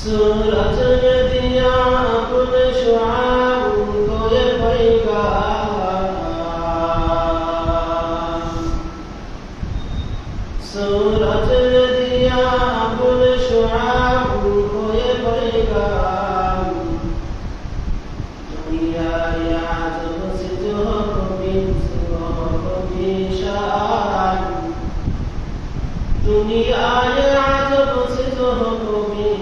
सूरज ने दिया अपने शुआब को ये पैगाम सूरज ने दिया अपने शुआब को ये पैगाम दुनिया याद से जो कभी शान दुनिया याद से जो कभी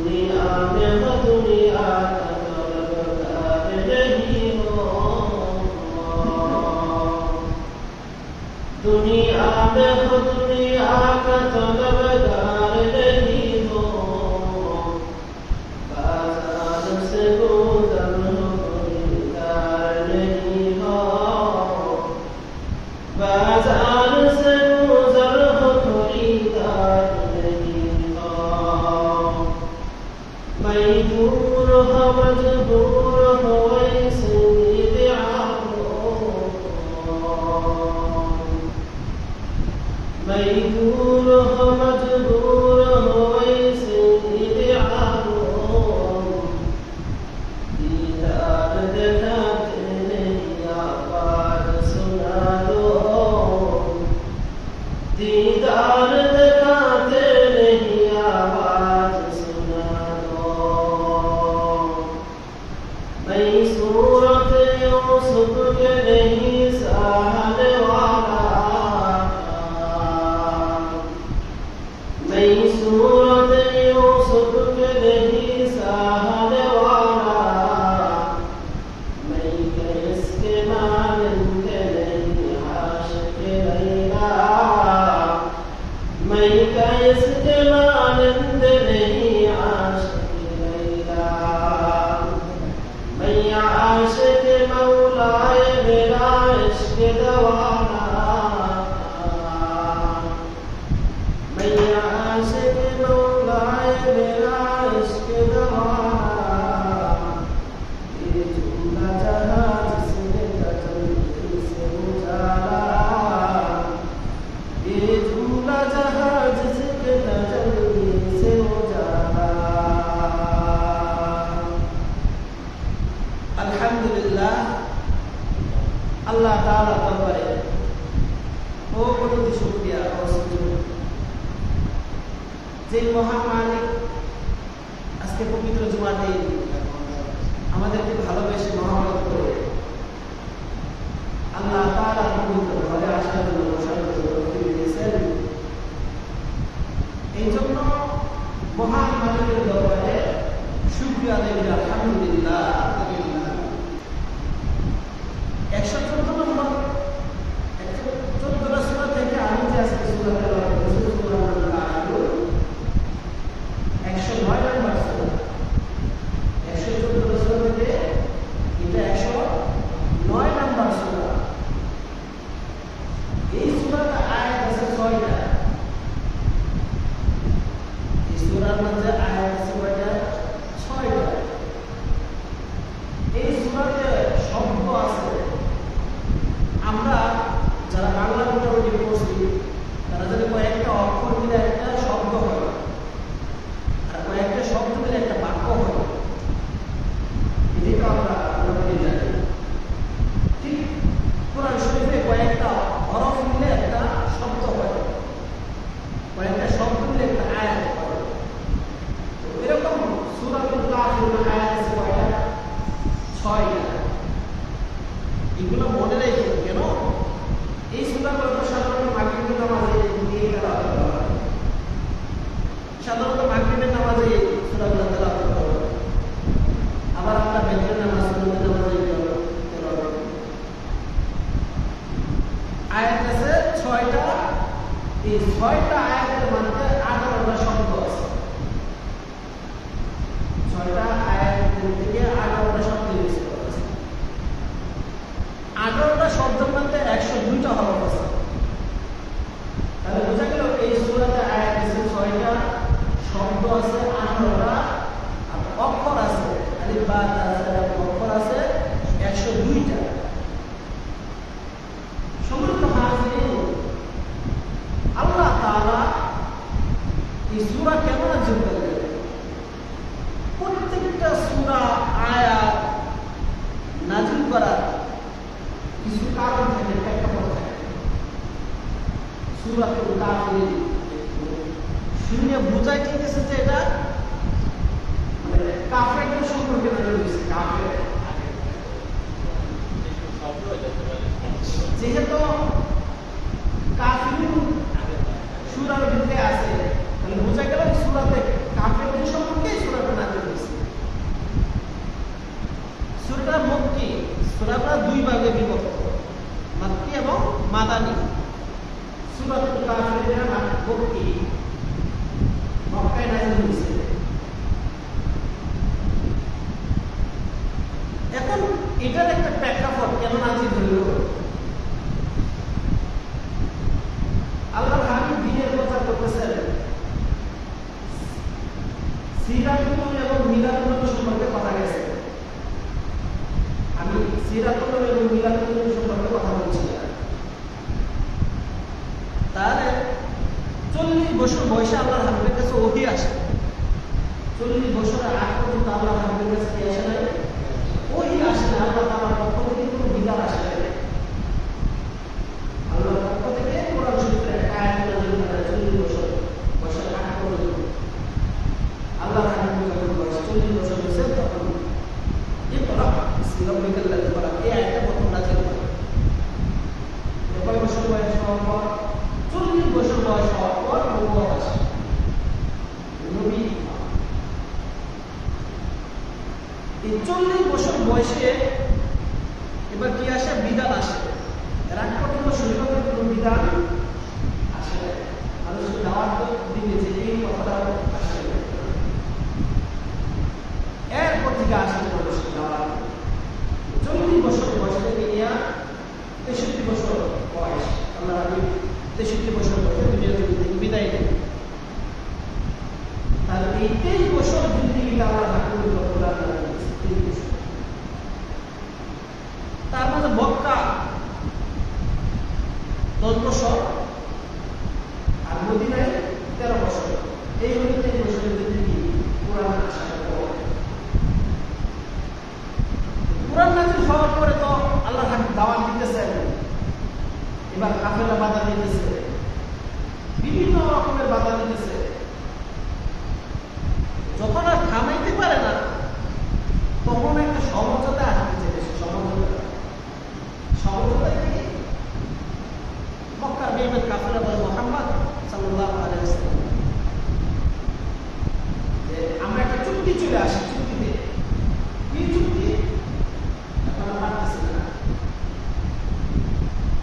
दुनिया में हो दुनिया का तलबगार नहीं हो दुनिया में हो दुनिया का तलबगार नहीं हो बाजार से गुजर हो खरीदार नहीं हो बाजार से गुजर हो खरीदार मैं दूर हो मजबूर हो ऐसे मैं दूर हो मजबूर हो ऐसे दीदार दिखाते नहीं आवाज सुना दो दीदार दिखाते नहीं आवाज मैं सूरत यूसुफ के नहीं सहने वाला मैं सूरत यूसुफ के नहीं सहने वाला मैं किसके मानंदे नहीं आशिक लैला मैं किसके मानंदे नहीं आशिक लैला मैं आशिक मौलाए मेरा इश्क दवाना मैं आशिक मौलाए मेरा इश्क दवाना ये झूला जहाज से जल्दी से उजाला ये झूला जहाज से जल्दी से उजाला अल्हम्दुलिल्लाह अल्लाह ताला दरबारे ও কোটি শুকরিয়া ও সুজুদ যে মহান মালিক আজকে পবিত্র জুমার দিন আমাদেরকে ভালোবেসে মহব্বত করে আল্লাহ তাআলা পবিত্র ঘরে আসার জন্য তৌফিক দিয়েছেন এই জন্য মহান মালিকের দরবারে শুকরিয়া আদায় করি আলহামদুলিল্লাহ 114 নম্বর 114 সূরা থেকে আমি যে আজকে সূরা তেলাওয়াত করেছি সূরা আল-আনকাবুত 109 নম্বর সূরা 114 সূরা থেকে এটা 109 নম্বর সূরা এই সূরাটা আয়াত আছে 6টা এই সূরার মধ্যে আয়াত আছে কয়টা 6টা এই সূরাতে শব্দ আছে আমরা যারা বাংলা মোটামুটি পড়ছি তারা যদি কয়েকটা অক্ষর মিলে একটা শব্দ হয় আর কয়েকটা শব্দ মিলে একটা বাক্য হয় এদিকে আমরা মোটামুটি জানি ঠিক কোরআন শরীফে কয়েকটা হরফ মিলে একটা শব্দ হয় কয়েকটা শব্দ মিলে একটা আয়াত হয় তো এরকম সূরাতুল কাফিরুন আয়াত আছে কয়টা 6টা এগুলো মনে রেখে কেন এই সূরাগুলো সাধারণত মাগরিবের নামাজে দিয়ে তেলাওয়াত করা হয় সাধারণত মাগরিবের নামাজে সূরাগুলো তেলাওয়াত করা হয় আবার আমরা বেজরের নামাজ সুন্নতের নামাজে তেলাওয়াত করি আয়াত আছে 6টা এই 6টা আয়াতের মধ্যে 18টা শব্দ আছে 6টা আয়াতের থেকে 18টা শব্দ আছে 18টা শব্দের মধ্যে 102টা হরফ আছে তাহলে বোঝা গেল এই সূরাতে আয়াত আছে 6টা শব্দ আছে 18টা অক্ষর আছে আলিফ বা তা অক্ষর আছে 102টা। সম্মানিত হাজিরিন সূরাতুল কাফিরুন শুনে বোঝাই যেতেছে যে এটা মানে কাফেরদের সম্পর্কে নাজিল হয়েছে। কাফের যেহেতু কাফিরুন সূরার ভিতরে আছে, তাহলে বোঝা গেল সূরাতে কাফেরদের সম্পর্কে সূরাটা নাজিল হয়েছে। সূরাটা মক্কি, সূরাটা দুই ভাগে বিভক্ত, মক্কি এবং মাদানী। সূরাতুল কাফিরুন মক্কি, মক্কায় নাজিল হয়েছে। এখন এটার একটা প্রেক্ষাপট কেন নাজিল হইল? আল্লাহর হাবিব দ্বীনের প্রচার করতেছেন, সিরাতুল এবং মিলাদুল সম্পর্কে কথা গেছে। আমি সিরাতুল এবং মিলাদুল সম্পর্কে কথা বলছি। তাহলে 40 বছর বয়সে আল্লাহর হাবিবের কাছে ওহী আসে। 40 বছরের আগ পর্যন্ত আল্লাহর হাবিবের কাছে কি আসে নাই? ওহী আসে না। আল্লাহ তাআলার পক্ষ থেকে কোনো বিধান আসে না। আল্লাহর পক্ষ থেকে কোরআন শরীফের একটা আয়াত নাযিল হয় 40 বছর বয়সের আগ পর্যন্ত। আল্লাহর হাবিবের যখন বয়স 40 বছর হয়েছে তখন ইকরা বিসমি রাব্বিকাল্লাযী খলাক এই আয়াতটা প্রথম নাযিল হয়। কয় বছর বয়স হওয়ার পর? 40 বছর বয়স হওয়ার পর নবুয়ত আসে, নবী। এই 40 বছর বয়সে এবার কি আসে? বিধান আসে। এর আগ পর্যন্ত শরীয়তের কোনো বিধান আসে না। মানুষ দাওয়াত দিতে যে এই কথাটা আসে না। এরপর থেকে আসে মানুষের দাওয়াত। 40 বছর বয়স থেকে নিয়ে 63 বছর বয়স আল্লাহ হাবিব 63 বছর বয়সে দুনিয়া থেকে বিদায় নেন। তাহলে এই 23 বছর জিন্দেগি আল্লাহ হাবিবের কোরআন নাযিল হয়েছে। 23 বছর। তার মধ্যে মক্কা 10 বছর আর মদিনায় 13 বছর। এই হলো 23 বছরের জিন্দেগি কোরআন আসার পর। কোরআন নাযিল হওয়ার পরে তো আল্লাহ হাবিব দাওয়াত দিতেছেন। এবার কাফেররা বাধা দিতেছে, বিভিন্ন রকমের বাধা দিতেছে। যখন আর থামাইতে পারে না তখন একটা সমঝোতা আসতেছে। সমঝোতায় কি? মক্কার বেঈমান কাফেররা বলে মুহাম্মদ সাল্লাল্লাহু আলাইহি ওয়াসাল্লাম যে আমরা একটা চুক্তি চলে আসি। চুক্তিতে কি চুক্তি? এখন পারতেছি না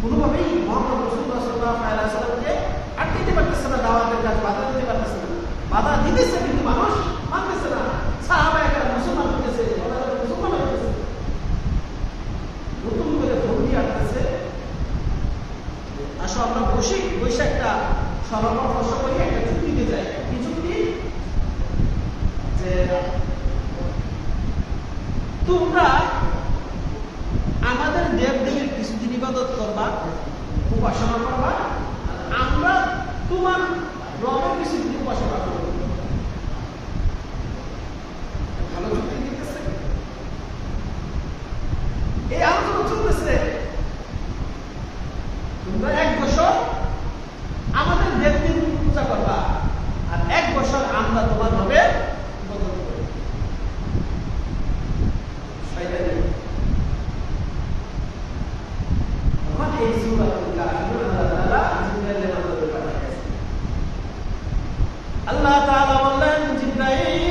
কোনোভাবেই মুহাম্মদ রাসূলুল্লাহ সাল্লাল্লাহু আলাইহি ওয়াসাল্লামকে আটকাইতে পারতেছে না, দাওয়াতের কাজ বাধা দিতে পারতেছে না। বাধা দিতেছে কিন্তু মানুষ মানতেছে না। সাহাবায়ে কেরাম মুসলমান হইতেছে, মুসলমান হইতেছে, নতুন করে ভর্তি আসতেছে। আসো আমরা বসে একটা সমাপরামর্শ করি, একটা চুক্তিতে যাই। কি চুক্তি? যে তোমরা আমাদের দেব-দেবীর কিছুদিন ইবাদত করবা, উপাসনা করবা, আমরা তোমার রবের কিছুদিন উপাসনা করব। ভালো চুক্তি দিতেছে। এই আলোচনা চলতেছে। তোমরা 1 বছর আমাদের দেব-দেবীর পূজা করবা আর 1 বছর আমরা তোমার রবের ইবাদত করব। শয়তানি। তখন এই সূরাতুল কাফিরুন আল্লাহ তাআলা বললেন, জিবরাইল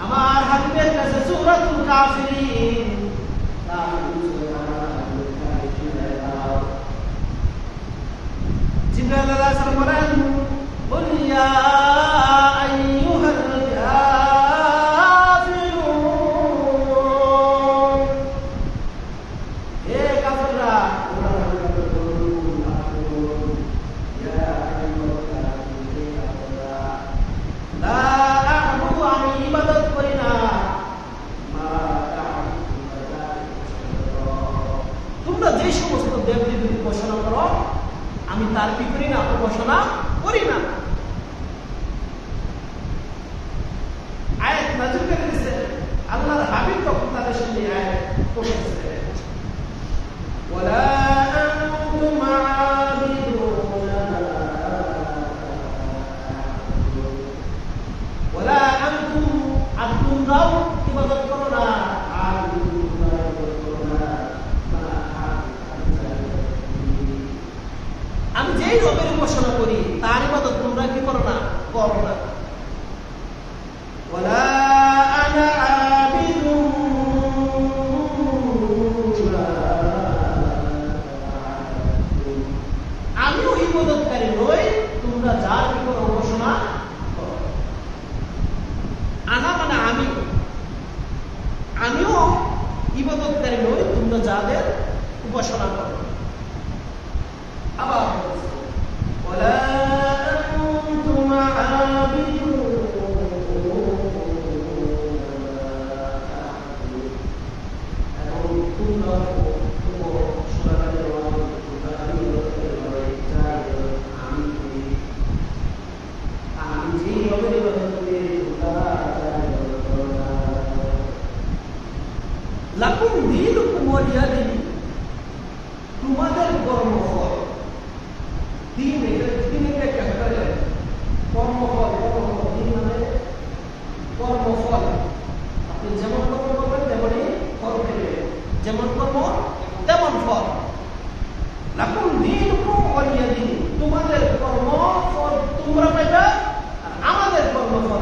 আমার হাবিবের কাছে সূরাতুল কাফিরুন জিবরাইল আলাইহিস সালাম বলেন, বল ইয়া আইয়ুহাল কাফিরুন, হে কাফেররা, লা আ'বুদু, আমি ইবাদত করি না, তোমরা যে সমস্ত দেব-দেবীর উপাসনা করো আমি তার কি করি না, উপাসনা করি না। আয়াত নাযিল করে দিয়েছে আল্লাহর ইবাদত করো না, আর ইবাদত করো না, আমি যেই রবের উপাসনা করি তার ইবাদত তোমরা কি করো না, করো না। ওয়ালা আনা আবিদুন মা আ'বুদু, আমিও ইবাদতকারী নই, তোমরা যার কি করো উপাসনা করো। আনা মানে আমিও ইবাদতকারী নই, তোমরা যাদের উপাসনা করো। আবার ওয়ালা আনতুম আবিদুন লাকুম দীনুকুম ওয়ালিয়া দীন, তোমাদের কর্মফল। দিন দিনের একটা কর্মফল, দিন মানে কর্মফল। আপনি যেমন কর্ম করবেন তেমনই ফল পেবেন, যেমন কর্ম তেমন ফল। লাকুম দীনুকুম ওয়ালিয়া দীন, তোমাদের কর্মফল তোমরা পাইবে, আর আমাদের কর্মফল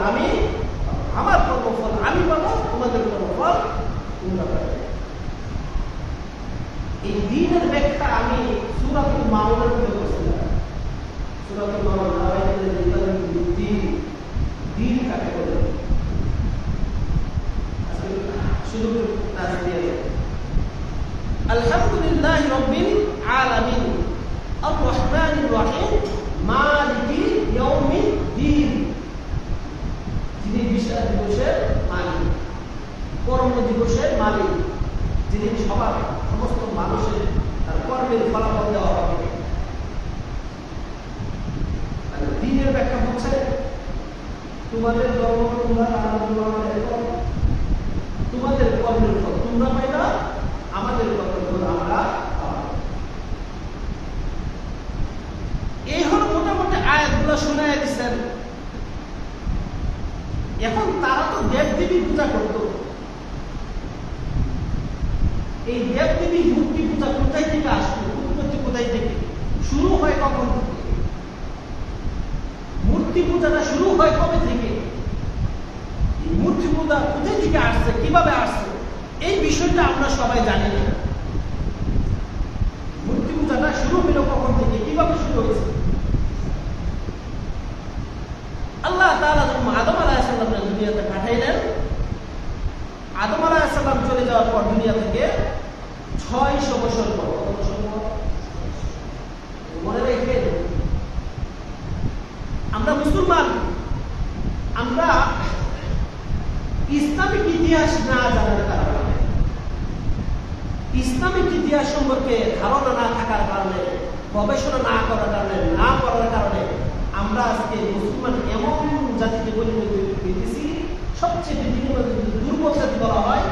আমার কর্মফল আমি পাবো, তোমাদের কর্মফল তোমরা পাইবে। এই দিনের ব্যাখ্যা আমি সূরাতুল মাউনের মধ্যে বলছিলাম। সূরাতুল মাউন দিন কাকে বলে, আজকে শুরু কাজ দিয়ে আলহামদুলিল্লাহি রাব্বিল আলামিন আর রহমানির রহিম মালিকি ইয়াউমিদ্দিন, যিনি বিচার দিবসের মালিক, কর্ম দিবসের মালিক, যিনি সবার সমস্ত মানুষের তার কর্মের ফলাফল দেওয়া হবে। দিনের ব্যাখ্যা হচ্ছে তোমাদের ধর্ম তোমরা তোমাদের কর্মের ফল তোমরা পাইবা, আমাদের কর্মের ফল আমরা পাবো। এই হলো মোটামুটি আয়াতগুলো শুনাইয়া দিচ্ছেন। এখন তারা তো দেব দেবী পূজা করত, এই দেব দেবী মূর্তি পূজা কোথায় থেকে আসলো, উৎপত্তি কোথায় থেকে শুরু হয়, কখন থেকে মূর্তি পূজাটা শুরু হয়, কবে থেকে মূর্তি পূজা কোথায় থেকে আসছে, কিভাবে আসছে, এই বিষয়টা আমরা সবাই জানি না। মূর্তি পূজাটা শুরু হলো কখন থেকে, কিভাবে শুরু হয়েছে। আল্লাহ তাআলা যখন আদম আলাইহিস সালামকে দুনিয়াতে পাঠাইলেন, আদম আলাইহিস সালাম চলে যাওয়ার পর দুনিয়া থেকে 600 বছর পর, মনে রেখে আমরা মুসলমান, আমরা ইসলামিক ইতিহাস না জানার কারণে, ইসলামিক ইতিহাস সম্পর্কে ধারণা না থাকার কারণে, গবেষণা না করার কারণে, না করার কারণে আমরা আজকে মুসলমান এমন জাতিতে পরিণত হয়েছি, সবচেয়ে পৃথিবীর মধ্যে দুর্বল জাতি বলা হয়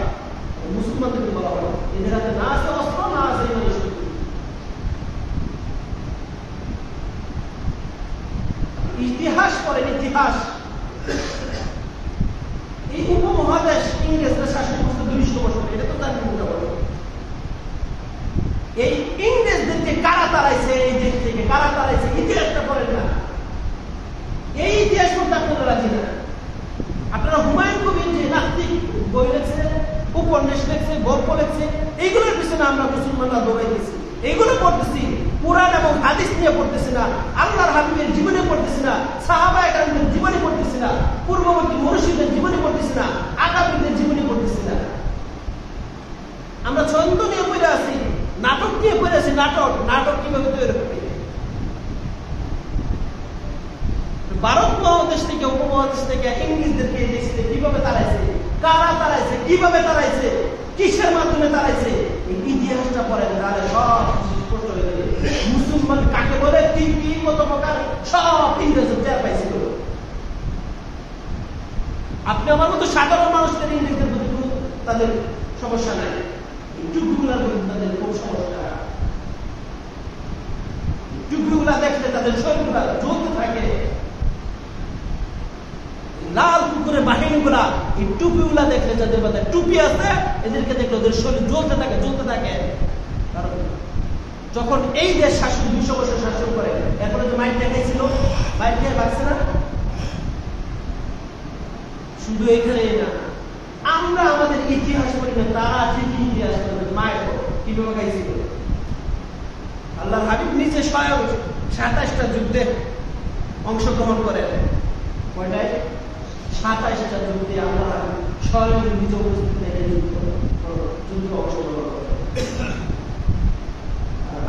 মুসলমানদেরকে বলা হয়। এদের হাতে না আছে অস্ত্র, না আছে ইতিহাস করেন। ইতিহাস এই উপমহাদেশ ইংরেজরা শাসন করতে 200 বছর, এটা তো তার মোটামুটি। এই ইংরেজদেরকে কারা তাড়াইছে, এই দেশ থেকে কারা তাড়াইছে, ইতিহাসটা করেন না। এই ইতিহাস করতে আপনারা রাজি না। আপনারা হুমায়ুন কবির যে নাস্তিক বই লেখছে, উপন্যাস লেখছে, গল্প লেখছে, এইগুলোর পিছনে আমরা মুসলমানরা দৌড়াইতেছি, এইগুলো পড়তেছি। কুরআন এবং হাদিস নিয়ে পড়তেছি না, আল্লাহর হাবিবের জীবনে পড়তেছি না, সাহাবায়ে কেরামদের জীবনে পড়তেছি না, পূর্ববর্তী মুর্শিদের জীবনে পড়তেছি না, আগামীদের জীবনে পড়তেছি না। আমরা ছন্দ নিয়ে পড়ে আছি, নাটক নিয়ে পড়ে আছি। নাটক কিভাবে তৈরি হবে। ভারত মহাদেশ থেকে, উপমহাদেশ থেকে ইংরেজদেরকে এই দেশে কিভাবে তাড়াইছে, কারা তাড়াইছে, কিভাবে তাড়াইছে, কিসের মাধ্যমে তাড়াইছে, এই ইতিহাসটা পড়েন, তাহলে সব স্পষ্ট হয়ে যাবে। মুসলমান কাকে বলে, কি কত প্রকার, সব ইংরেজের টের পাইছিল। আপনি আমার মতো সাধারণ মানুষদের ইংরেজদের প্রতি তাদের সমস্যা নাই, টুপিগুলার প্রতি তাদের খুব সমস্যা। টুপিগুলা দেখলে তাদের শরীরগুলা জ্বলতে থাকে। লাল কুকুরের বাহিনীগুলা এই টুপিগুলা দেখলে, যাদের মাথায় টুপি আছে, এদেরকে দেখলে ওদের শরীর জ্বলতে থাকে। কারণ যখন এই দেশ শাসন 200 বছর শাসন করে, এরপরে যে মাইক দেখাইছিল, মাইক দিয়ে লাগছে না? শুধু এখানে না, আমরা আমাদের ইতিহাস পড়ি না, তারা ঠিকই ইতিহাস করবে। মায়ের কিভাবে গাইছিল? আল্লাহ হাবিব নিজে স্বয়ং 27টা যুদ্ধে অংশগ্রহণ করে। কয়টায়? 27টা যুদ্ধে আমরা স্বয়ং নিজ উপস্থিতিতে যুদ্ধ অংশগ্রহণ করে।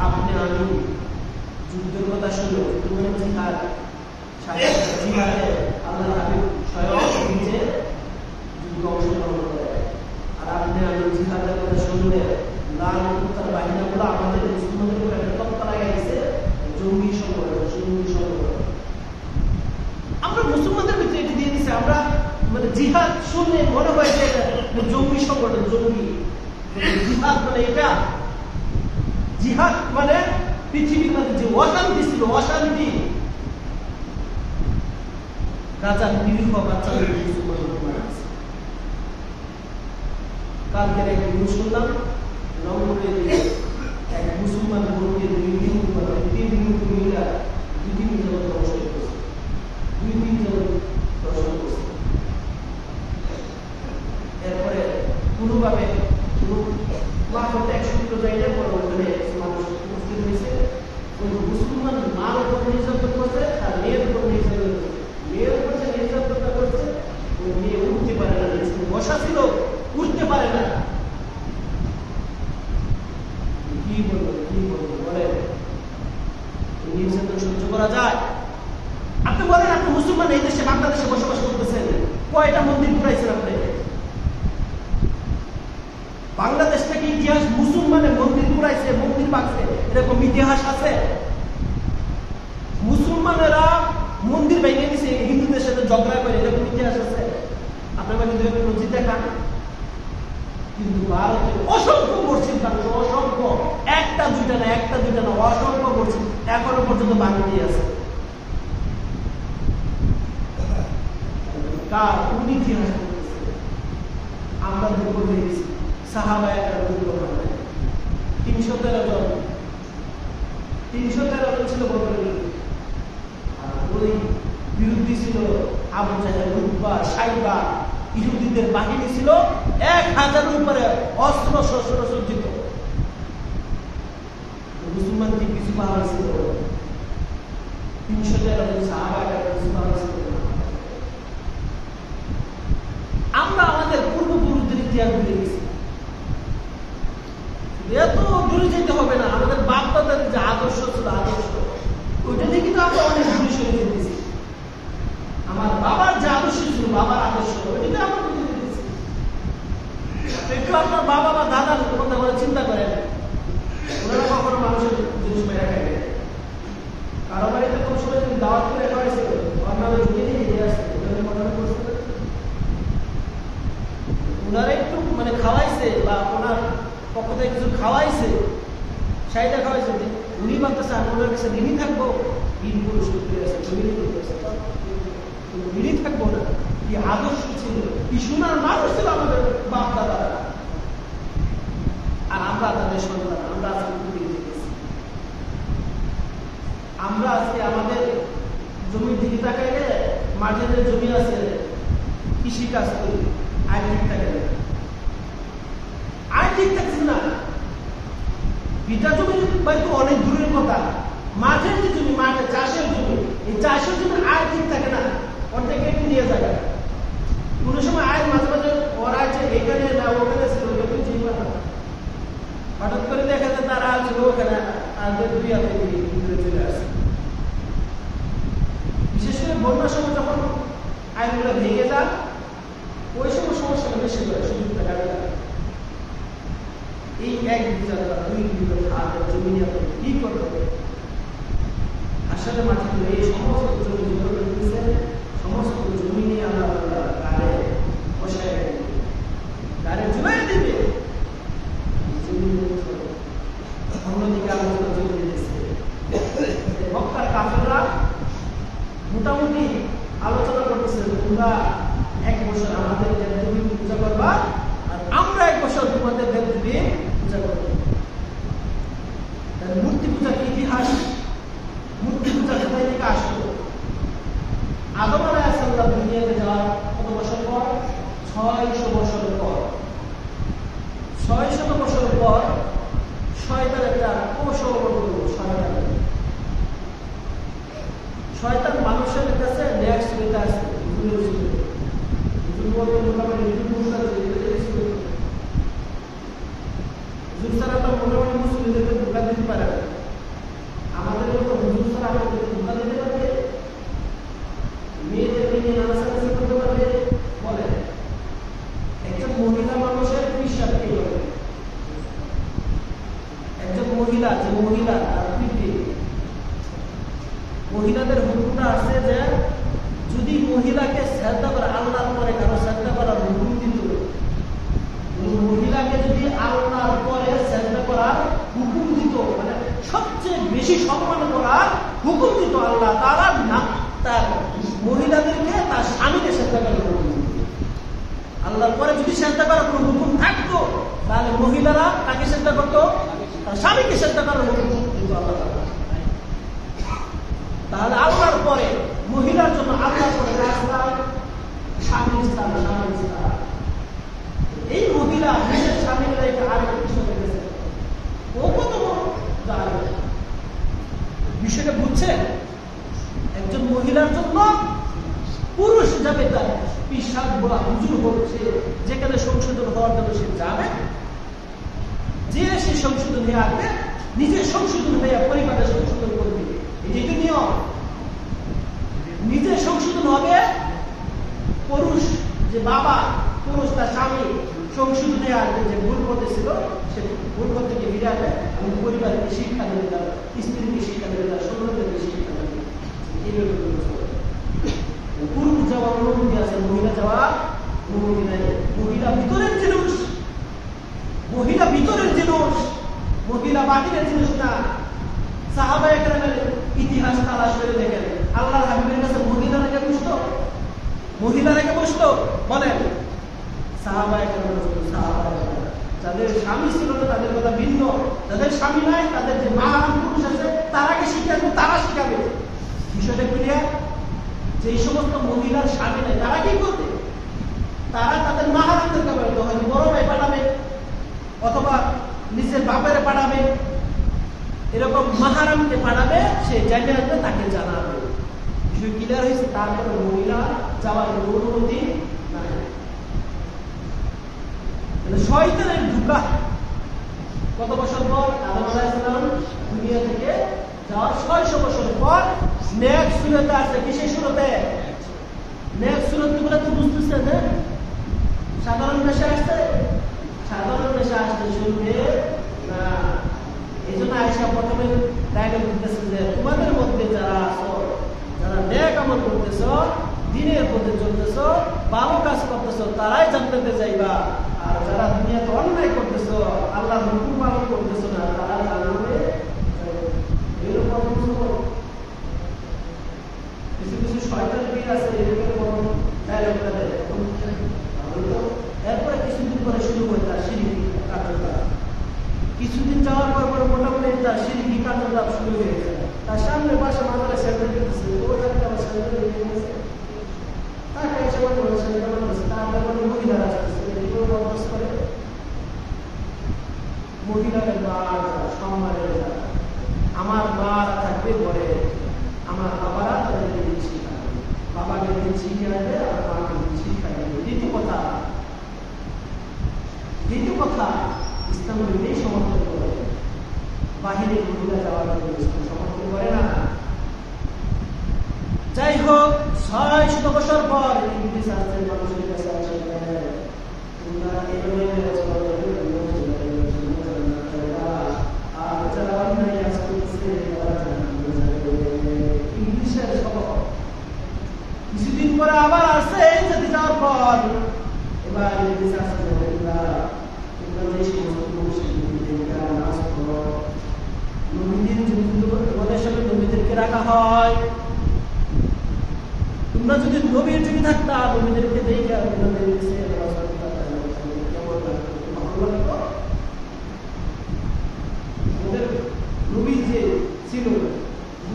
আপনি আমি যুদ্ধের কথা শুনে জিহাদ, জিহাদে আল্লাহ হাবিব স্বয়ং নিজে যুদ্ধ অংশগ্রহণ করে। আর আপনি আমি জিহাদের কথা শুনলে লাল কুত্তার বাহিনীগুলো আমাদের মুসলমানদের উপর একটা তত্ত্ব লাগাইছে, জঙ্গি সংগঠন। আমরা মুসলমানদের ভিতরে এটি দিয়ে দিচ্ছে। আমরা মানে জিহাদ শুনলে মনে হয় যে জঙ্গি সংগঠন, জঙ্গি। জিহাদ মানে এটা, জিহাদ মানে পৃথিবীর মধ্যে যে অশান্তি ছিল, অশান্তি, গাজার নিরীহ বাচ্চাদের কালকের এক নিউজ শুনলাম, রংপুরে এক মুসলমান বোনকে 3 দিন মহিলা 2 দিন যাবত দর্শন করছে, 2 দিন যাবত দর্শন করছে। এরপরে কোনোভাবে এক সূত্র জায়গায় পরে ওখানে মানুষ উপস্থিত হয়েছে, ওই মুসলমান মার উপর নির্যাতন করছে, তার মেয়ের উপর নির্যাতন করছে, মেয়ের উপর যে নির্যাতনটা করছে, ওই মেয়ে উঠতে পারে না, বসা ছিল, উঠতে পারে না। কি বলবো বলে, নির্যাতন সহ্য করা যায়? আপনি বলেন, আপনি মুসলমান এই দেশে বাংলাদেশে বসবাস করতেছেন, কয়টা মন্দির ঘুরাইছেন আপনি? বাংলাদেশ থেকে ইতিহাস মুসলমানের মন্দির ঘুরাইছে, মন্দির বাঁচছে, এরকম ইতিহাস আছে? মুসলমানেরা মন্দির ভেঙে দিছে, হিন্দুদের সাথে ঝগড়া করে, এরকম ইতিহাস আছে? আপনার যদি মসজিদ দেখান। কিন্তু ভারতে অসংখ্য মসজিদ বাংলা, অসংখ্য, একটা দুইটা না, অসংখ্য মসজিদ এখনো পর্যন্ত বাঙালি আছে। কার কোন ইতিহাস আমরা দুর্বল হয়ে গেছি? সাহাবায়ে দুর্বল হয়, 313 জন ছিল বদরের, আর ওই বিরুদ্ধে ছিল আবু জাহেল, উতবা, সাইবা, ইহুদিদের বাহিনী ছিল 1000-এর উপরে অস্ত্র শস্ত্র সজ্জিত। মুসলমান কি কিছু পাওয়া ছিল? 313 জন সাহাবায়ে কিছু পাওয়া ছিল? আমরা আমাদের পূর্বপুরুষদের ইতিহাস ভুলে গেছি। এত দূরে যেতে হবে না, আমাদের বাপ দাদার যে আদর্শ ছিল, ওইটা দিয়ে কিন্তু আমরা অনেক দূরে সরে যেতেছি। আমার বাবার যে আদর্শ ছিল, বাবার আদর্শ, ওইটাতে আমরা ভুলে যেতেছি। একটু আপনার বাবা বা দাদার কথা বলে চিন্তা করেন, ওনারা কখনো মানুষের জিনিস মেরে খাইবে? কারো বাড়িতে কোন সময় যদি দাওয়াত করে খাওয়াইছে, অন্যান্য ঝুঁকে নিয়ে যেতে আসছে, ওনারা একটু মানে খাওয়াইছে, বা ওনার পক্ষ থেকে কিছু খাওয়াইছে, সাইডা খাওয়াইছে, উনি ভাবতেছে আমি ওনার কাছে ঋণী থাকবো, ঋণ পরিশোধ করে আসে, ঋণী থাকবো না। কি আদর্শ ছিল, কি সোনার মানুষ ছিল আমাদের বাপ দাদারা, আর আমরা তাদের সন্তান। আমরা আজকে আমরা আজকে আমাদের জমির দিকে তাকাইলে, মাঠের জমি আছে, কৃষি কাজ করি, আয় ঠিক থাকে না, আয় ঠিক থাকছে না। বিটা জমি তো অনেক দূরের কথা, মাঠের যে জমি, মাঠে চাষের জমি, এই চাষের জমি আয় ঠিক থাকে না, অর্ধেক কেটে নিয়ে যায়। কোন সময় আয় মাঝে মাঝে ওরা আছে এখানে না ওখানে ছিল, হঠাৎ করে দেখা যায় তারা আছে ওখানে, আর 2 হাতে চলে আসে। বিশেষ করে বন্যার সময় যখন আয়গুলো ভেঙে যায়, ওই সময় সমস্যাটা বেশি করে, সুযোগটা কাটে যায়। এই 1 বিঘা 2 বিঘা হাতের জমি নিয়ে কি করবে? আসলে মাটি এই সমস্ত জমি দিয়েছে, সমস্ত জমি নিয়ে আমরা গাড়ে বসায় গাড়ে জুলাই দিবে, অন্যদিকে আলোচনা চলে দিয়েছে। মক্কার কাফেররা মোটামুটি আলোচনা করতেছে, তোমরা শয়তান মানুষের কাছে নেক্সট রেতে আসে হুজুরের সুরে। হুজুর বলতে মোটামুটি হুজুর ছাড়া তো মোটামুটি মুসলিমদেরকে ধোকা দিতে পারে না। আমাদের মতো হুজুর ছাড়া আমাদেরকে ধোকা দিতে পারবে, মেয়েদেরকে নিয়ে নানাসানাসি করতে পারবে? বলে একজন মহিলা মানুষের বিশ্বাস কে হবে? একজন মহিলা, যে মহিলা তার পিঠে মহিলাদের হুকুমটা আছে যে যদি মহিলাকে শ্রদ্ধা করে আল্লাহর পরে কারো শ্রদ্ধা করার হুকুম দিত, মহিলাকে যদি আল্লাহর পরে শ্রদ্ধা করার হুকুম দিত, মানে সবচেয়ে বেশি সম্মান করার হুকুম দিত আল্লাহ তাআলা, না তার মহিলাদেরকে তার স্বামীকে শ্রদ্ধা করার হুকুম দিত। আল্লাহর পরে যদি শ্রদ্ধা করার কোনো হুকুম থাকতো তাহলে মহিলারা কাকে শ্রদ্ধা করতো? তার স্বামীকে শ্রদ্ধা করার হুকুম দিত আল্লাহ। তাহলে আল্লাহর পরে মহিলার জন্য আল্লাহর পরে স্বামী স্থান, স্বামী স্থান। এই মহিলা নিজের স্বামীর রেখে আরেক কিছু গেছে, ও কত বিষয়টা বুঝছেন? একজন মহিলার জন্য পুরুষ যাবে তার পিসাব বা হুজুর হচ্ছে যেখানে সংশোধন হওয়ার জন্য সে যাবে, যে সে সংশোধন হয়ে আসবে, নিজের সংশোধন হয়ে পরিবারের সংশোধন করবে। এই যে নিয়ম, নিজের সংশোধন হবে, পুরুষ যে বাবা, পুরুষ তার স্বামী সংশোধন হয়ে আসবে, যে ভুল করতেছিল সে ভুল করতে গিয়ে ফিরে আসবে এবং পরিবারকে শিক্ষা দেবে, তার স্ত্রীকে শিক্ষা দেবে, তার সন্তানদেরকে শিক্ষা দেবে। এইভাবে পুরুষ যাওয়ার অনুমতি আছে, মহিলা যাওয়ার অনুমতি নাই। মহিলা ভিতরের জিনিস, মহিলা ভিতরের জিনিস, মহিলা বাহিরের জিনিস না। সাহাবায়ে কেরামের ইতিহাস তালাশ করে দেখেন, আল্লাহর হাবিবের কাছে মহিলারা কে বসতো? মহিলারা কে বসতো? বলেন সাহাবায়ে কেরাম, যাদের স্বামী ছিল না তাদের কথা ভিন্ন, যাদের স্বামী নাই তাদের যে মাহরাম পুরুষ আছে তারাকে শিখাবে, তারা শিখাবে। বিষয়টা ক্লিয়ার? যে সমস্ত মহিলার স্বামী নাই তারা কি করবে? তারা তাদের মাহরামদেরকে বলতো, হয়তো বড় ভাই পাঠাবে অথবা নিজের বাপের পাঠাবে, এরকম মাহরামকে পাঠাবে, সে জানিয়ে আসবে, তাকে জানাবে। বিষয় ক্লিয়ার হয়েছে? তারপরে মহিলা যাওয়ার অনুমতি নাই। শয়তানের ঢুকা কত বছর পর? আদম আলাইহিস সালাম দুনিয়া থেকে যাওয়ার 600 বছর পর নেক্সট সূরাতে আছে। কিসের সূরাতে? নেক্সট সূরাতে গুলো তো বুঝতেছেন না, সাধারণ ভাষা আসছে, সাধারণ ভাষা আসতে শুনবে না। এই জন্য আয়েশা প্রথমে ডায়লগ দিতেছেন যে তোমাদের মধ্যে যারা আছো, যারা নেক আমল করতেছো, দিনের পথে চলতেছো, ভালো কাজ করতেছো, তারাই জান্নাতে যাইবা। আর যারা দুনিয়াতে অন্যায় করতেছো, আল্লাহর হুকুম পালন করতেছো না, তারা জান্নাতে এরকম কিছু কিছু শয়তান পীর আছে, এরকম ডায়লগটা দেয়। এরপরে কিছুদিন পরে শুরু হয় তার শিরকি কার্যকলাপ। কিছুদিন যাওয়ার পর পরে মোটামুটি তার শিরকি কার্যকলাপ শুরু হয়ে গেছে। তার সামনে পাশে মাথায় স্যান্ডেল দিতেছে, ও যাকে আবার স্যান্ডেল দিয়ে গেছে, তাকে এসে বলে স্যান্ডেল দিতেছে, তারপরে মহিলারা আসতেছে, এগুলো বদমাশ করে। মহিলাদের মার সম্মানের, আমার মারা থাকবে ঘরে, আমার বাবারা তাদেরকে দিন শিখাবে, বাবাকে দিন শিখে আসবে আর মাকে দিন শিক্ষা দেবে। দ্বিতীয় কথা ইসলাম এটাই সমর্থন করে, বাহিরে মহিলা যাওয়ার জন্য ইসলাম সমর্থন করে না। যাই হোক, 600 বছর পর ইংলিশ আসছে, মানুষের কাছে আসে, তোমরা এভাবে ইংলিশের স্বভাব। কিছুদিন পরে আবার আসছে, যেতে যাওয়ার পর এবার ইংলিশ আসছে, তোমরা যে সমস্ত নাচ করো, নবীদের ওদের সঙ্গে নবীদেরকে রাখা হয়। তোমরা যদি নবীর যুগে থাকতা, নবীদেরকে দেখে ওদের নবী যে ছিল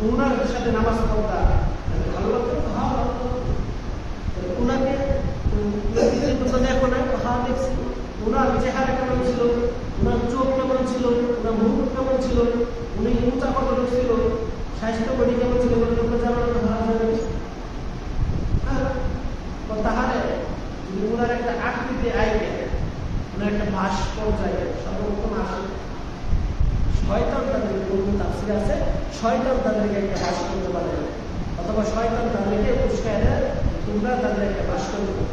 ওনার সাথে নামাজ পড়তা, ভালো লাগতো। ওনাকে তোমরা দেখো না, হা দেখছি, ওনার চেহারা কেমন ছিল, ওনার চোখ কেমন ছিল, ওনার মুখ কেমন ছিল, উনি উঁচা কত ছিল, স্বাস্থ্য বডি কেমন ছিল বলে তোমরা জানো না। তাহলে যদি ওনার একটা আকৃতি আইবে, ওনার একটা ভাস পর্যায়ে সর্বপ্রথম আসে, শয়তান তাদেরকে কোন তাফসীর আছে, শয়তান তাদেরকে একটা ভাস করতে পারে, অথবা শয়তান তাদেরকে উস্কায় দেয়, তোমরা তাদের একটা ভাস করতে পারো।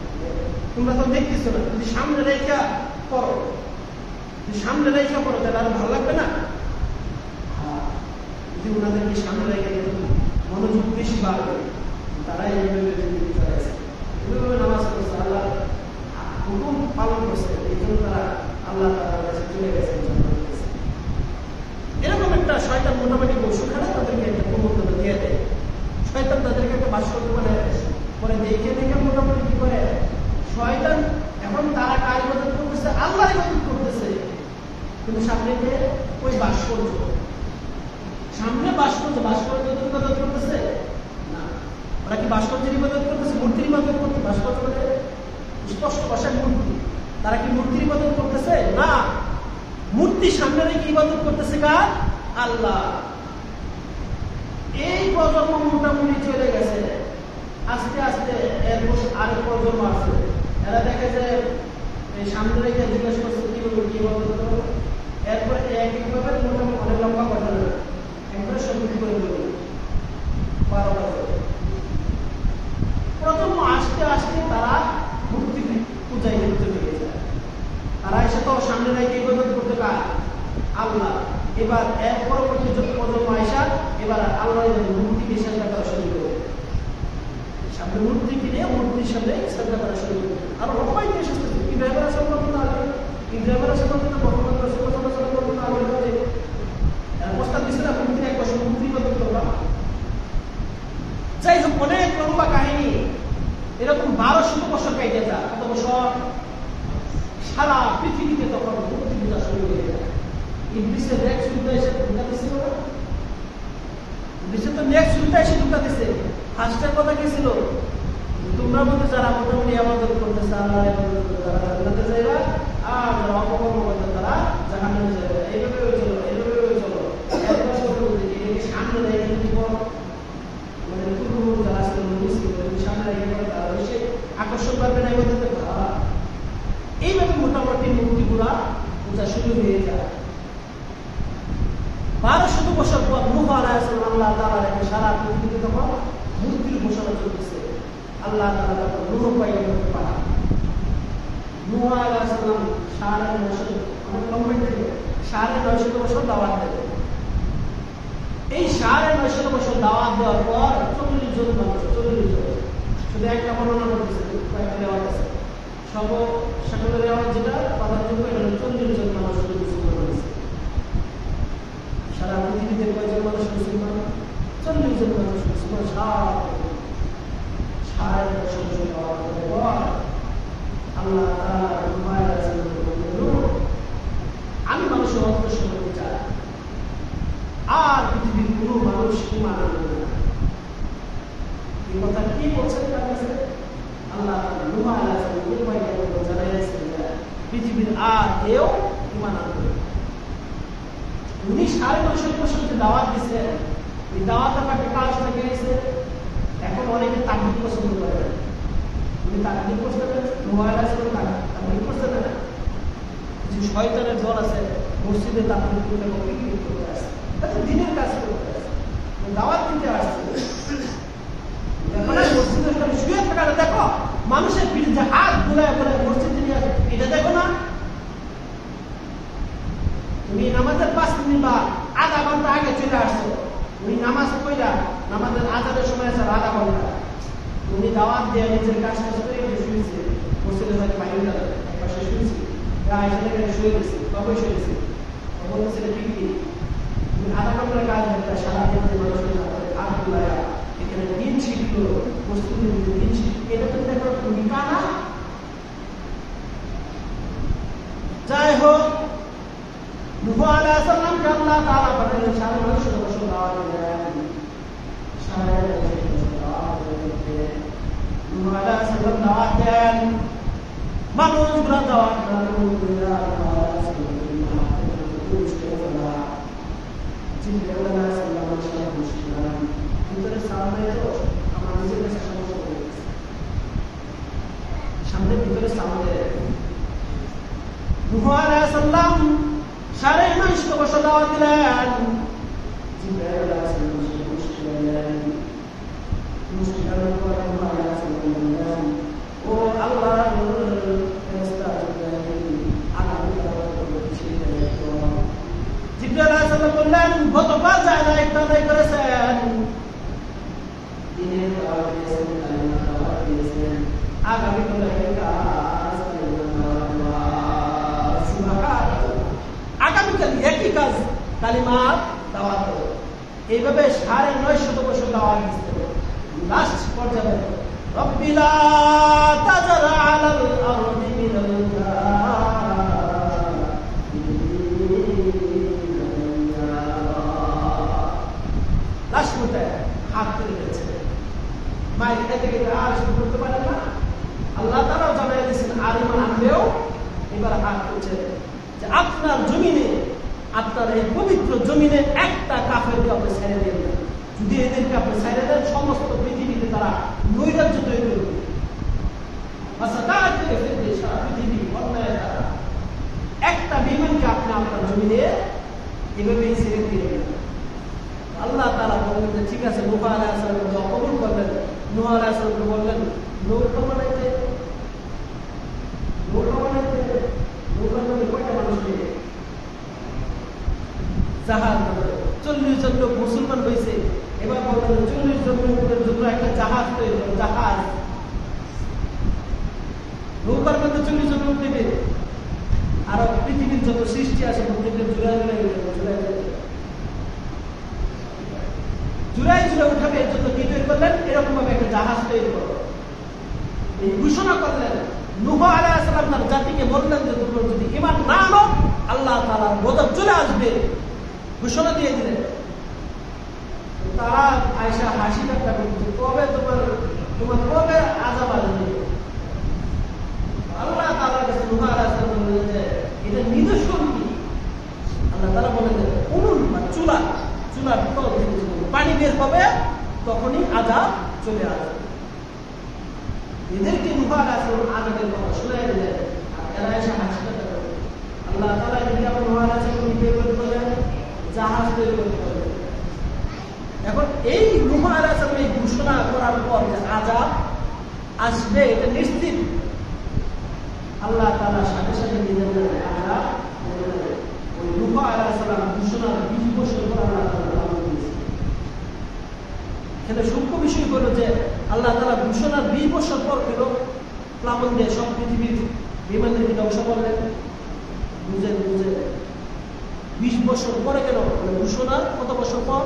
তোমরা তো দেখতেছো না, যদি সামনে রেখা করো, যদি সামনে রেখা করো তাহলে আরো ভালো লাগবে না? হ্যাঁ, যদি ওনাদেরকে সামনে রেখে মনোযোগ বেশি বাড়বে, তারা এইভাবে এইভাবে নামাজ পড়ছে, আল্লাহ হুকুম পালন করছে, এই জন্য তারা আল্লাহ তাআলার কাছে চলে গেছে। এরকম একটা শয়তান মোটামুটি ওষুধখানা তাদেরকে একটা প্রবণতা দিয়ে দেয়। শয়তান তাদেরকে একটা বাস করতে পারে পরে দেখে দেখে মোটামুটি কি করে শয়তান, এখন তারা কাজ ইবাদত করতেছে, আল্লাহ ইবাদত করতেছে, কিন্তু সামনে গিয়ে ওই ভাস্কর্য, সামনে ভাস্কর্য ইবাদত করতেছে না। ওরা কি ভাস্কর্যের ইবাদত করতেছে? মূর্তির ইবাদত করতে, ভাস্কর্য মানে স্পষ্ট ভাষায় মূর্তি, তারা কি মূর্তির ইবাদত করতেছে না। মূর্তি সামনে রেখে ইবাদত করতেছে কার? আল্লাহ। এই প্রজন্ম মোটামুটি চলে গেছে, আস্তে আস্তে এরপর আরেক প্রজন্ম আসছে, এরা দেখে যে এই সামনে রেখে জিজ্ঞেস করছে কি বলবো, কি ইবাদত করবো, এরপর একইভাবে মোটামুটি অনেক লম্বা কথা না, একবারে সবকিছু করে বলবে 12 বছর। প্রথম আস্তে আস্তে তারা মূর্তি পূজায় লিপ্ত হয়ে যায়। তারা এসে তো সামনে রেখে ইবাদত করতে পারে আল্লাহ। এবার এর পরবর্তী প্রজন্ম আয়সা এবার আল্লাহ মূর্তিকে শ্রদ্ধা করা শুরু করে, সামনে মূর্তি কিনে মূর্তির সামনে শ্রদ্ধা করা শুরু করে। আর অনেক দেশ আসতেছে ইব্রাহিম প্রস্তাব দিচ্ছে না মূর্তির 1 বছর মূর্তি ইবাদত করবা। যাই হোক, অনেক লম্বা কাহিনী, এরকম 1200 বছর কাইতে যায়। কত বছর? সারা পৃথিবীতে তখন মূর্তি পূজা শুরু হয়ে যায়। ইবলিসের নেক্সট সুবিধা এসে ঢুকা দিছিল না, ইবলিসের তো নেক্সট সুবিধা এসে ঢুকা দিছে। ফার্স্টের কথা কি ছিল? তোমরা বলতে যারা মোটামুটি ইবাদত করতেছে, আল্লাহর ইবাদত করতে, তারা জান্নাতে যাইবা, আর যারা অপকর্ম করতে তারা জাহান্নামে যাবে। এইভাবে চলো, এইভাবে চলো। এরপর শুরু করতে এটাকে সামনে রেখে দিব, মানে পূর্ববর্তী যারা ছিল সামনে রেখে করে তারা বেশি আকর্ষণ পাবে না ইবাদতে। এইভাবে মোটামুটি মূর্তিগুলা পূজা শুরু হয়ে যায়। 1200 বছর পর নূহ আলাইহিস সালাম আল্লাহ তাআলা সারা পৃথিবীতে তখন মূর্তির ঘোষণা চলতেছে। আল্লাহ তাআলা তখন নূহ পয়গম্বরকে পাঠান। নূহ আলাইহিস সালাম 950 অনেক লম্বা থেকে 950 বছর দাওয়াত দেন। এই 950 বছর দাওয়াত দেওয়ার পর 40 জন মানুষ, 40 জন, শুধু একটা বর্ণনা করতেছে, কয়েকটা রেওয়ায়াত আছে, সকলের রেওয়ায়াত যেটা প্রাধান্যযোগ্য, এটা 40 জন মানুষ মুসলমান হয়েছে। সারা পৃথিবীতে কয়জন মানুষ মুসলমান? 40 জন মানুষ মুসলমান। 950 বছর পর আল্লাহ তাআলা আমি মানুষের অগ্রসর হতে চাই, আর পৃথিবীর কোনো মানুষ ঈমান আনবে না। এই কথা কি বলছেন তার কাছে? আল্লাহ নূহ আলাইহিস সালাম জানাইছেন পৃথিবীর আর কেউ ঈমান আনবে না। উনি 950 বছর যে দাওয়াত দিচ্ছেন, এই দাওয়াত আপনাকে কাজ থেকে গেছে। এখন অনেকে তাকবীর পছন্দ করে না, উনি তাকবীর করতে না, নূহ আলাইহিস সালাম তাকবীর করতে না। কিছু শয়তানের দল আছে মসজিদে তাকবীর করতে পিকনিক করতে আসে, তাতে দিনের কাজ করতে আসে, দাওয়াত দিতে আসছে। এখন মসজিদের সামনে শুয়ে থাকাটা দেখো, মানুষের বিরুদ্ধে হাত বুলায় বলে মসজিদে নিয়ে আসে, এটা দেখো না? তুমি নামাজের 5 মিনিট বা আধা ঘন্টা আগে চলে আসছো, তুমি নামাজ পড়লা, নামাজের আজানের সময় আছে আধা ঘন্টা, তুমি দাওয়াত দিয়ে নিজের কাজ করে শুয়েছে, মসজিদে হয়তো বাইরে এক পাশে শুয়েছি, শুয়ে গেছি, কবে শুয়েছি, বলতেছে পিকনিক। তুমি আধা ঘন্টার কাজ একটা সারাদিন যে মানুষের হাত বুলায়া এখানে দিন ছিটল, মসজিদের দিন ছিটল, এটা তো দেখো ভূমিকা না? যাই হোক, নূহ আলাইহিস সালামকে আল্লাহ তাআলা পাঠালেন 950 বছর দাওয়াত দেন। 950 বছর দাওয়াত দেন, নূহ আলাইহিস সালাম দাওয়াত দেন। মানুষগুলা দাওয়াত ভিতরে সামনে আমার নিজের কাছে সমস্যা হয়ে গেছে, সামনে ভিতরে সামনে নূহ আলাইহিস সালাম 9.5 বছর দাওয়াত দিলেন। জিবরাইল আলাইহিস সালাম মুশকিল হলেন, মুশকিল হওয়ার পর নূহ আলাইহিস সালাম বললেন, ও আল্লাহর ফেরেশতা জিবরাইল, আগামী দাওয়াত করতে ছিল। জিবরাইল আলাইহিস সালাম বললেন, গতকাল যায় না একটা আদায় করেছেন, দিনের দাওয়াত দিয়েছেন, কালিমার দাওয়াত দিয়েছেন, আগামী কাল কাজ আগামীকাল একই কাজ কালিমার দাওয়াত। এইভাবে 950 বছর দাওয়াত দিতে লাস্ট পর্যায়ে রব্বি লা তাযার আলাল আরদি মিনাল লাস্ট পর্যায়ে হাত তুলে দিয়েছে, মায়ের কাছে গিয়ে আর শুরু করতে পারে না। আল্লাহ তাআলা জানাই দিয়েছেন আর ইমান আনলেও এবার হাত তুলছে যে আপনার জমিনে, আপনার এই পবিত্র জমিনে একটা কাফেরকে আপনি ছেড়ে দেন না। যদি এদেরকে আপনি ছেড়ে দেন, সমস্ত পৃথিবীতে তারা নৈরাজ্য তৈরি করবে, সারা পৃথিবী অন্যায় দ্বারা একটা বিমানকে আপনি আপনার জমিনে এভাবেই ছেড়ে দিয়ে দেবেন। আল্লাহ তাআলা বললেন যে ঠিক আছে, নূহ আলাইহিস সালাম কবুল করলেন। নূহ আলাইহিস সালাম বললেন নৌকা বানাইতে, নৌকা বানাইতে, নৌকার মধ্যে কয়টা মানুষ নেই, জাহাজ 40 জন লোক মুসলমান হয়েছে। এবার বললেন 40 জন লোকের জন্য একটা জাহাজ তৈরি করো, জাহাজ। নৌকার মধ্যে 40 জন লোক নেবে, আর পৃথিবীর যত সৃষ্টি আছে প্রত্যেকটা জুড়াই উঠাবে এর জন্য কি তৈরি করলেন? এরকম ভাবে একটা জাহাজ তৈরি করো, এই ঘোষণা করলেন। নূহ আলাইহিস সালাম তার জাতিকে বললেন যে তোমরা যদি ঈমান না আনো আল্লাহ তাআলার গজব চলে আসবে, ঘোষণা দিয়ে দিলেন। তারা আয়েশা হাসি ঠাট্টা করছে, কবে তোমার কবে আযাব আসবে? আল্লাহ তাআলার কাছে নূহ আলাইহিস সালাম বললেন যে এটা নিদর্শন কি? আল্লাহ তাআলা বলেন যে উনুন বা চুলার তল থেকে পানি বের হবে, তখনই আযাব চলে আসবে। এদেরকে নূহ আলাইহিস সালাম আযাবের কথা শোনায় দিলেন, আর এরা এসে হাসি ঠাট্টা করে। আল্লাহ তাআলা এদিকে আবার নূহ আলাইহিস সালামকে বের করতে বলেন, জাহাজ তৈরি করতে বলেন। এখন এই নূহ আলাইহিস সালাম এই ঘোষণা করার পর যে আযাব আসবে এটা নিশ্চিত, আল্লাহ তাআলা সাথে সাথে নিজের আযাব ওই নূহ আলাইহিস সালাম ঘোষণার 20 বছর পর আল্লাহ তাআলা দিয়েছেন। এখানে সূক্ষ্ম বিষয় হলো যে আল্লাহ তাআলা ঘোষণার 20 বছর পর কেন প্লাবন দিয়ে সব পৃথিবীর বিমানদেরকে ধ্বংস করলেন? বুঝে 20 বছর পরে কেন? ঘোষণার কত বছর পর?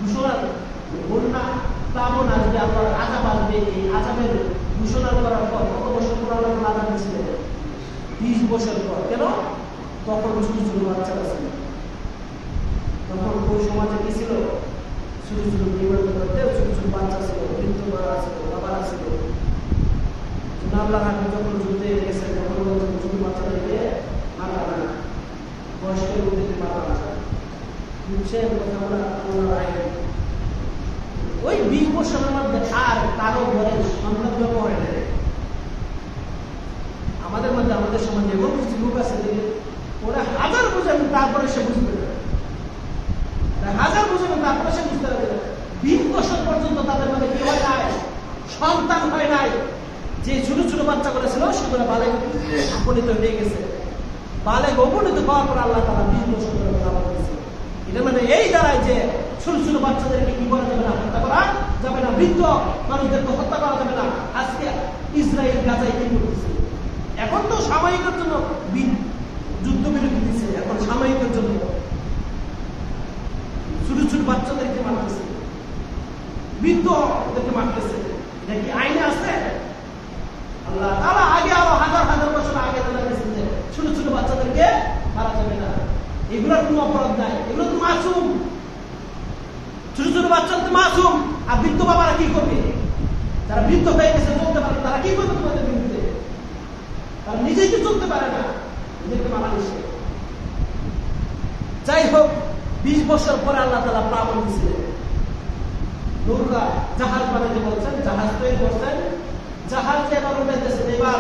ঘোষণার বন্যা প্লাবন আসবে, আল্লাহর আযাব আসবে, এই আযাবের ঘোষণা করার পর কত বছর পর আল্লাহ আযাব দিয়েছিলেন? 20 বছর পর। কেন? তখন ছোট ছোট বাচ্চারা ছিল, তখন ওই সমাজে কি ছিল? ছোট ছোট বিমান করতে ছোট ছোট বাচ্চা ছিল, বৃদ্ধ ছিল, বাবারা ছিল। আল্লাহ যখন যুদ্ধে গেছে তখন ছোট বাচ্চাদেরকে মারা না, বয়স্ক লোকদেরকে মারা না, ওই 20 বছরের মধ্যে আর কারো ঘরে সন্তান জন্ম হয় না। আমাদের মধ্যে আমাদের সমাজে এমন কিছু লোক আছে যে ওরা হাজার বোঝাবেন তারপরে সে বুঝবে না, হাজার বোঝাবেন তারপরে সে বুঝতে পারবে না। 20 বছর পর্যন্ত তাদের মধ্যে কি হয় নাই? সন্তান হয় নাই। যে ছোট ছোট বাচ্চা করে ছিল সেগুলো বালেগ উপনীত হয়ে গেছে। বালেগ উপনীত হওয়ার পর আল্লাহ তাআলা 20 বছর ধরে দাওয়াত দিয়েছে। এটা মানে এই দাঁড়ায় যে ছোট ছোট বাচ্চাদেরকে কি করা যাবে না? হত্যা করা যাবে না, বৃদ্ধ মানুষদেরকে হত্যা করা যাবে না। আজকে ইসরায়েল গাজায় কি করতেছে? এখন তো সাময়িকের জন্য যুদ্ধবিরতি দিচ্ছে, এখন সাময়িকের জন্য ছোট ছোট বাচ্চাদেরকে মারতেছে, বৃদ্ধদেরকে মারতেছে। এটা কি আইনে আছে? আল্লাহ তাআলা আগে আরো হাজার হাজার বছর আগে জানিয়েছেন যে ছোট ছোট বাচ্চাদেরকে মারা যাবে না, এগুলোর কোনো অপরাধ নাই, এগুলো তো মাসুম। ছোট ছোট বাচ্চারা তো মাসুম। আর বৃদ্ধ বাবারা কি করবে? যারা বৃদ্ধ হয়ে গেছে চলতে পারে তারা কি করবে তোমাদের বিরুদ্ধে? তারা নিজেই তো চলতে পারে না, নিজেকে মানা নিষেধ। যাই হোক, 20 বছর পরে আল্লাহ তাআলা প্লাবন দিয়েছিলেন, নৌকা জাহাজ বানাতে বলছেন, জাহাজ তৈরি করছেন, জাহাজকে এবার উঠাইতেছেন। এবার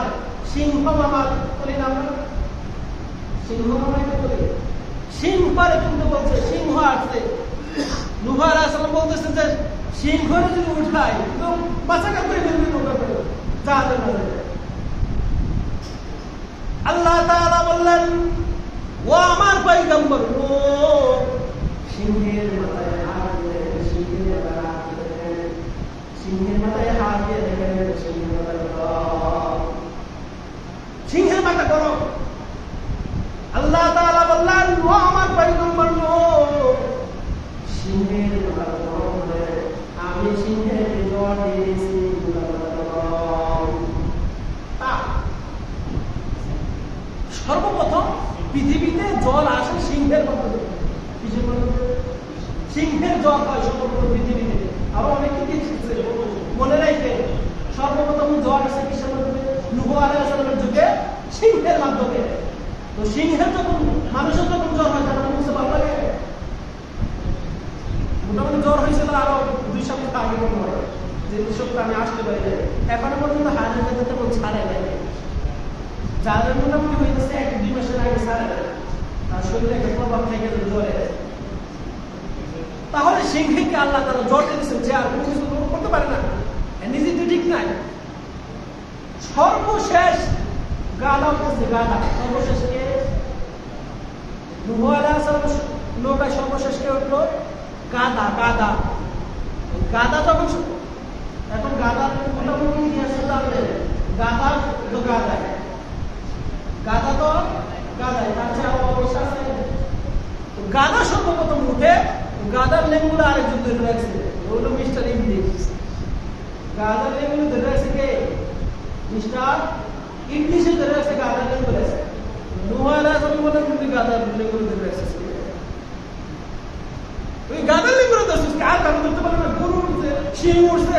সিংহ মামা করি না আমরা, সিংহ মামাই করি, সিংহরে কিন্তু বলছে সিংহ আসছে। নূহ আলাইহিস সালাম বলতেছেন যে সিংহরে যদি উঠাই তো বাঁচাকার করে ফেলবে নৌকা করে জাহাজের মাঝে। আল্লাহ তাআলা বললেন, ও আমার পয়গম্বর, ও সিংহের মাথায় হাত দিয়ে, সিংহের মাথায় হাত দিয়ে দেখেন, সিংহের মাথা গরম। আল্লাহ তাআলা বললেন, ও আমার পয়গম্বর, সিংহের মাথা গরম হলে আমি সিংহের জ্বর দিয়েছি। সর্বপ্রথম পৃথিবীতে জল আসে সিংহের মাধ্যমে। সিংহের জল হয় সর্বপ্রথম পৃথিবীতে। আরো অনেকে দেখছে, মনে রাখবে, সর্বপ্রথম জল আসে কিসের মাধ্যমে? নূহ আলাইহিস সালামের যুগে সিংহের মাধ্যমে। তো সিংহের যখন মানুষের যখন জ্বর হয় তখন বুঝতে ভালো লাগে। মোটামুটি জ্বর হয়েছিল আরো 2 সপ্তাহ আগে, মনে হয় যে 2 সপ্তাহ আমি আসতে পারি। এখনো পর্যন্ত হাজার তেমন ছাড়ে নাই, যাদের মোটামুটি হয়েছে 1-2 মাসের আগে ছাড়ে না, তার শরীরে একটা প্রভাব থেকে জ্বরে। তাহলে সিংহকে আল্লাহ তাআলা জ্বর দিয়েছেন, যে আর কোনো কিছু করতে পারে না, নিজে তো ঠিক নাই। সর্বশেষ গাধা উঠেছে, গাধা সর্বশেষ কে? নূহ আলাইহিস সালাম নৌকায় সর্বশেষ কে উঠলো? গাধা। গাধা গাধা তখন, এখন গাধার মোটামুটি ইতিহাস জানলে গাধা তো গাধায়, গাধা তো গাধায়, তার চেয়ে আরো অবস্থা আছে। গাধা সর্বপ্রথম উঠে গাধার লেঙ্গুলো আরেকজন ধরে রাখছে, ওগুলো মিস্টার ইংলিশ। গাধার লেঙ্গুলো ধরে রাখছে কে? মিস্টার ইংলিশে ধরে রাখছে, গাধার লেঙ্গুলো আছে। নূহ আলাইহিস সালাম বলেন তুমি গাধার লেঙ্গুলো ধরে রাখছিস, ওই গাধার লেঙ্গুলো ধরছিস। আর কারণ ধরতে পারে না? গরু উঠছে, সিংহ উঠছে,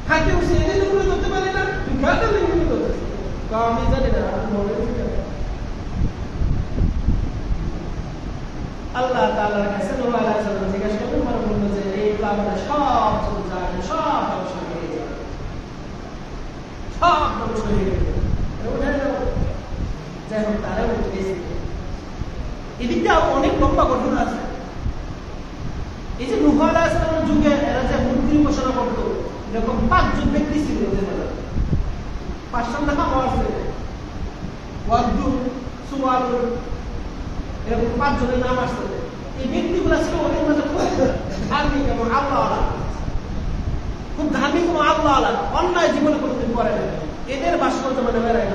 হাতি উঠছে, এই লেঙ্গুলো ধরতে পারে না, তুই গাধার লেঙ্গুলো ধরছিস। আমি জানি না, আল্লাহ তাআলার কাছে নূহ আলাইহিস সালাম জিজ্ঞাসা করলেন, মানে বলল যে এই প্লাবনে সব জায়গা সব ধ্বংস হয়ে যাবে, সব ধ্বংস হয়ে যাবে। যাই হোক, তারা উঠে গেছে। এদিকে আরো অনেক লম্বা ঘটনা আছে। এই যে নূহ আলাইহিস সালামের যুগে এরা যে মূর্তি উপাসনা করত, এরকম 5 জন ব্যক্তি ছিল। 5টা নাম আছে, ওয়াদু, সুওয়ালুন, এরকম 5 জনের নাম আসছে। এই ব্যক্তিগুলো ছিল ওদের মধ্যে খুব ধার্মিক এবং আল্লাহওয়ালা, খুব ধার্মিক এবং আল্লাহওয়ালা, অন্যায় জীবনে কোনোদিন করে না। এদের ভাস্কর্য মানে বেড়াই।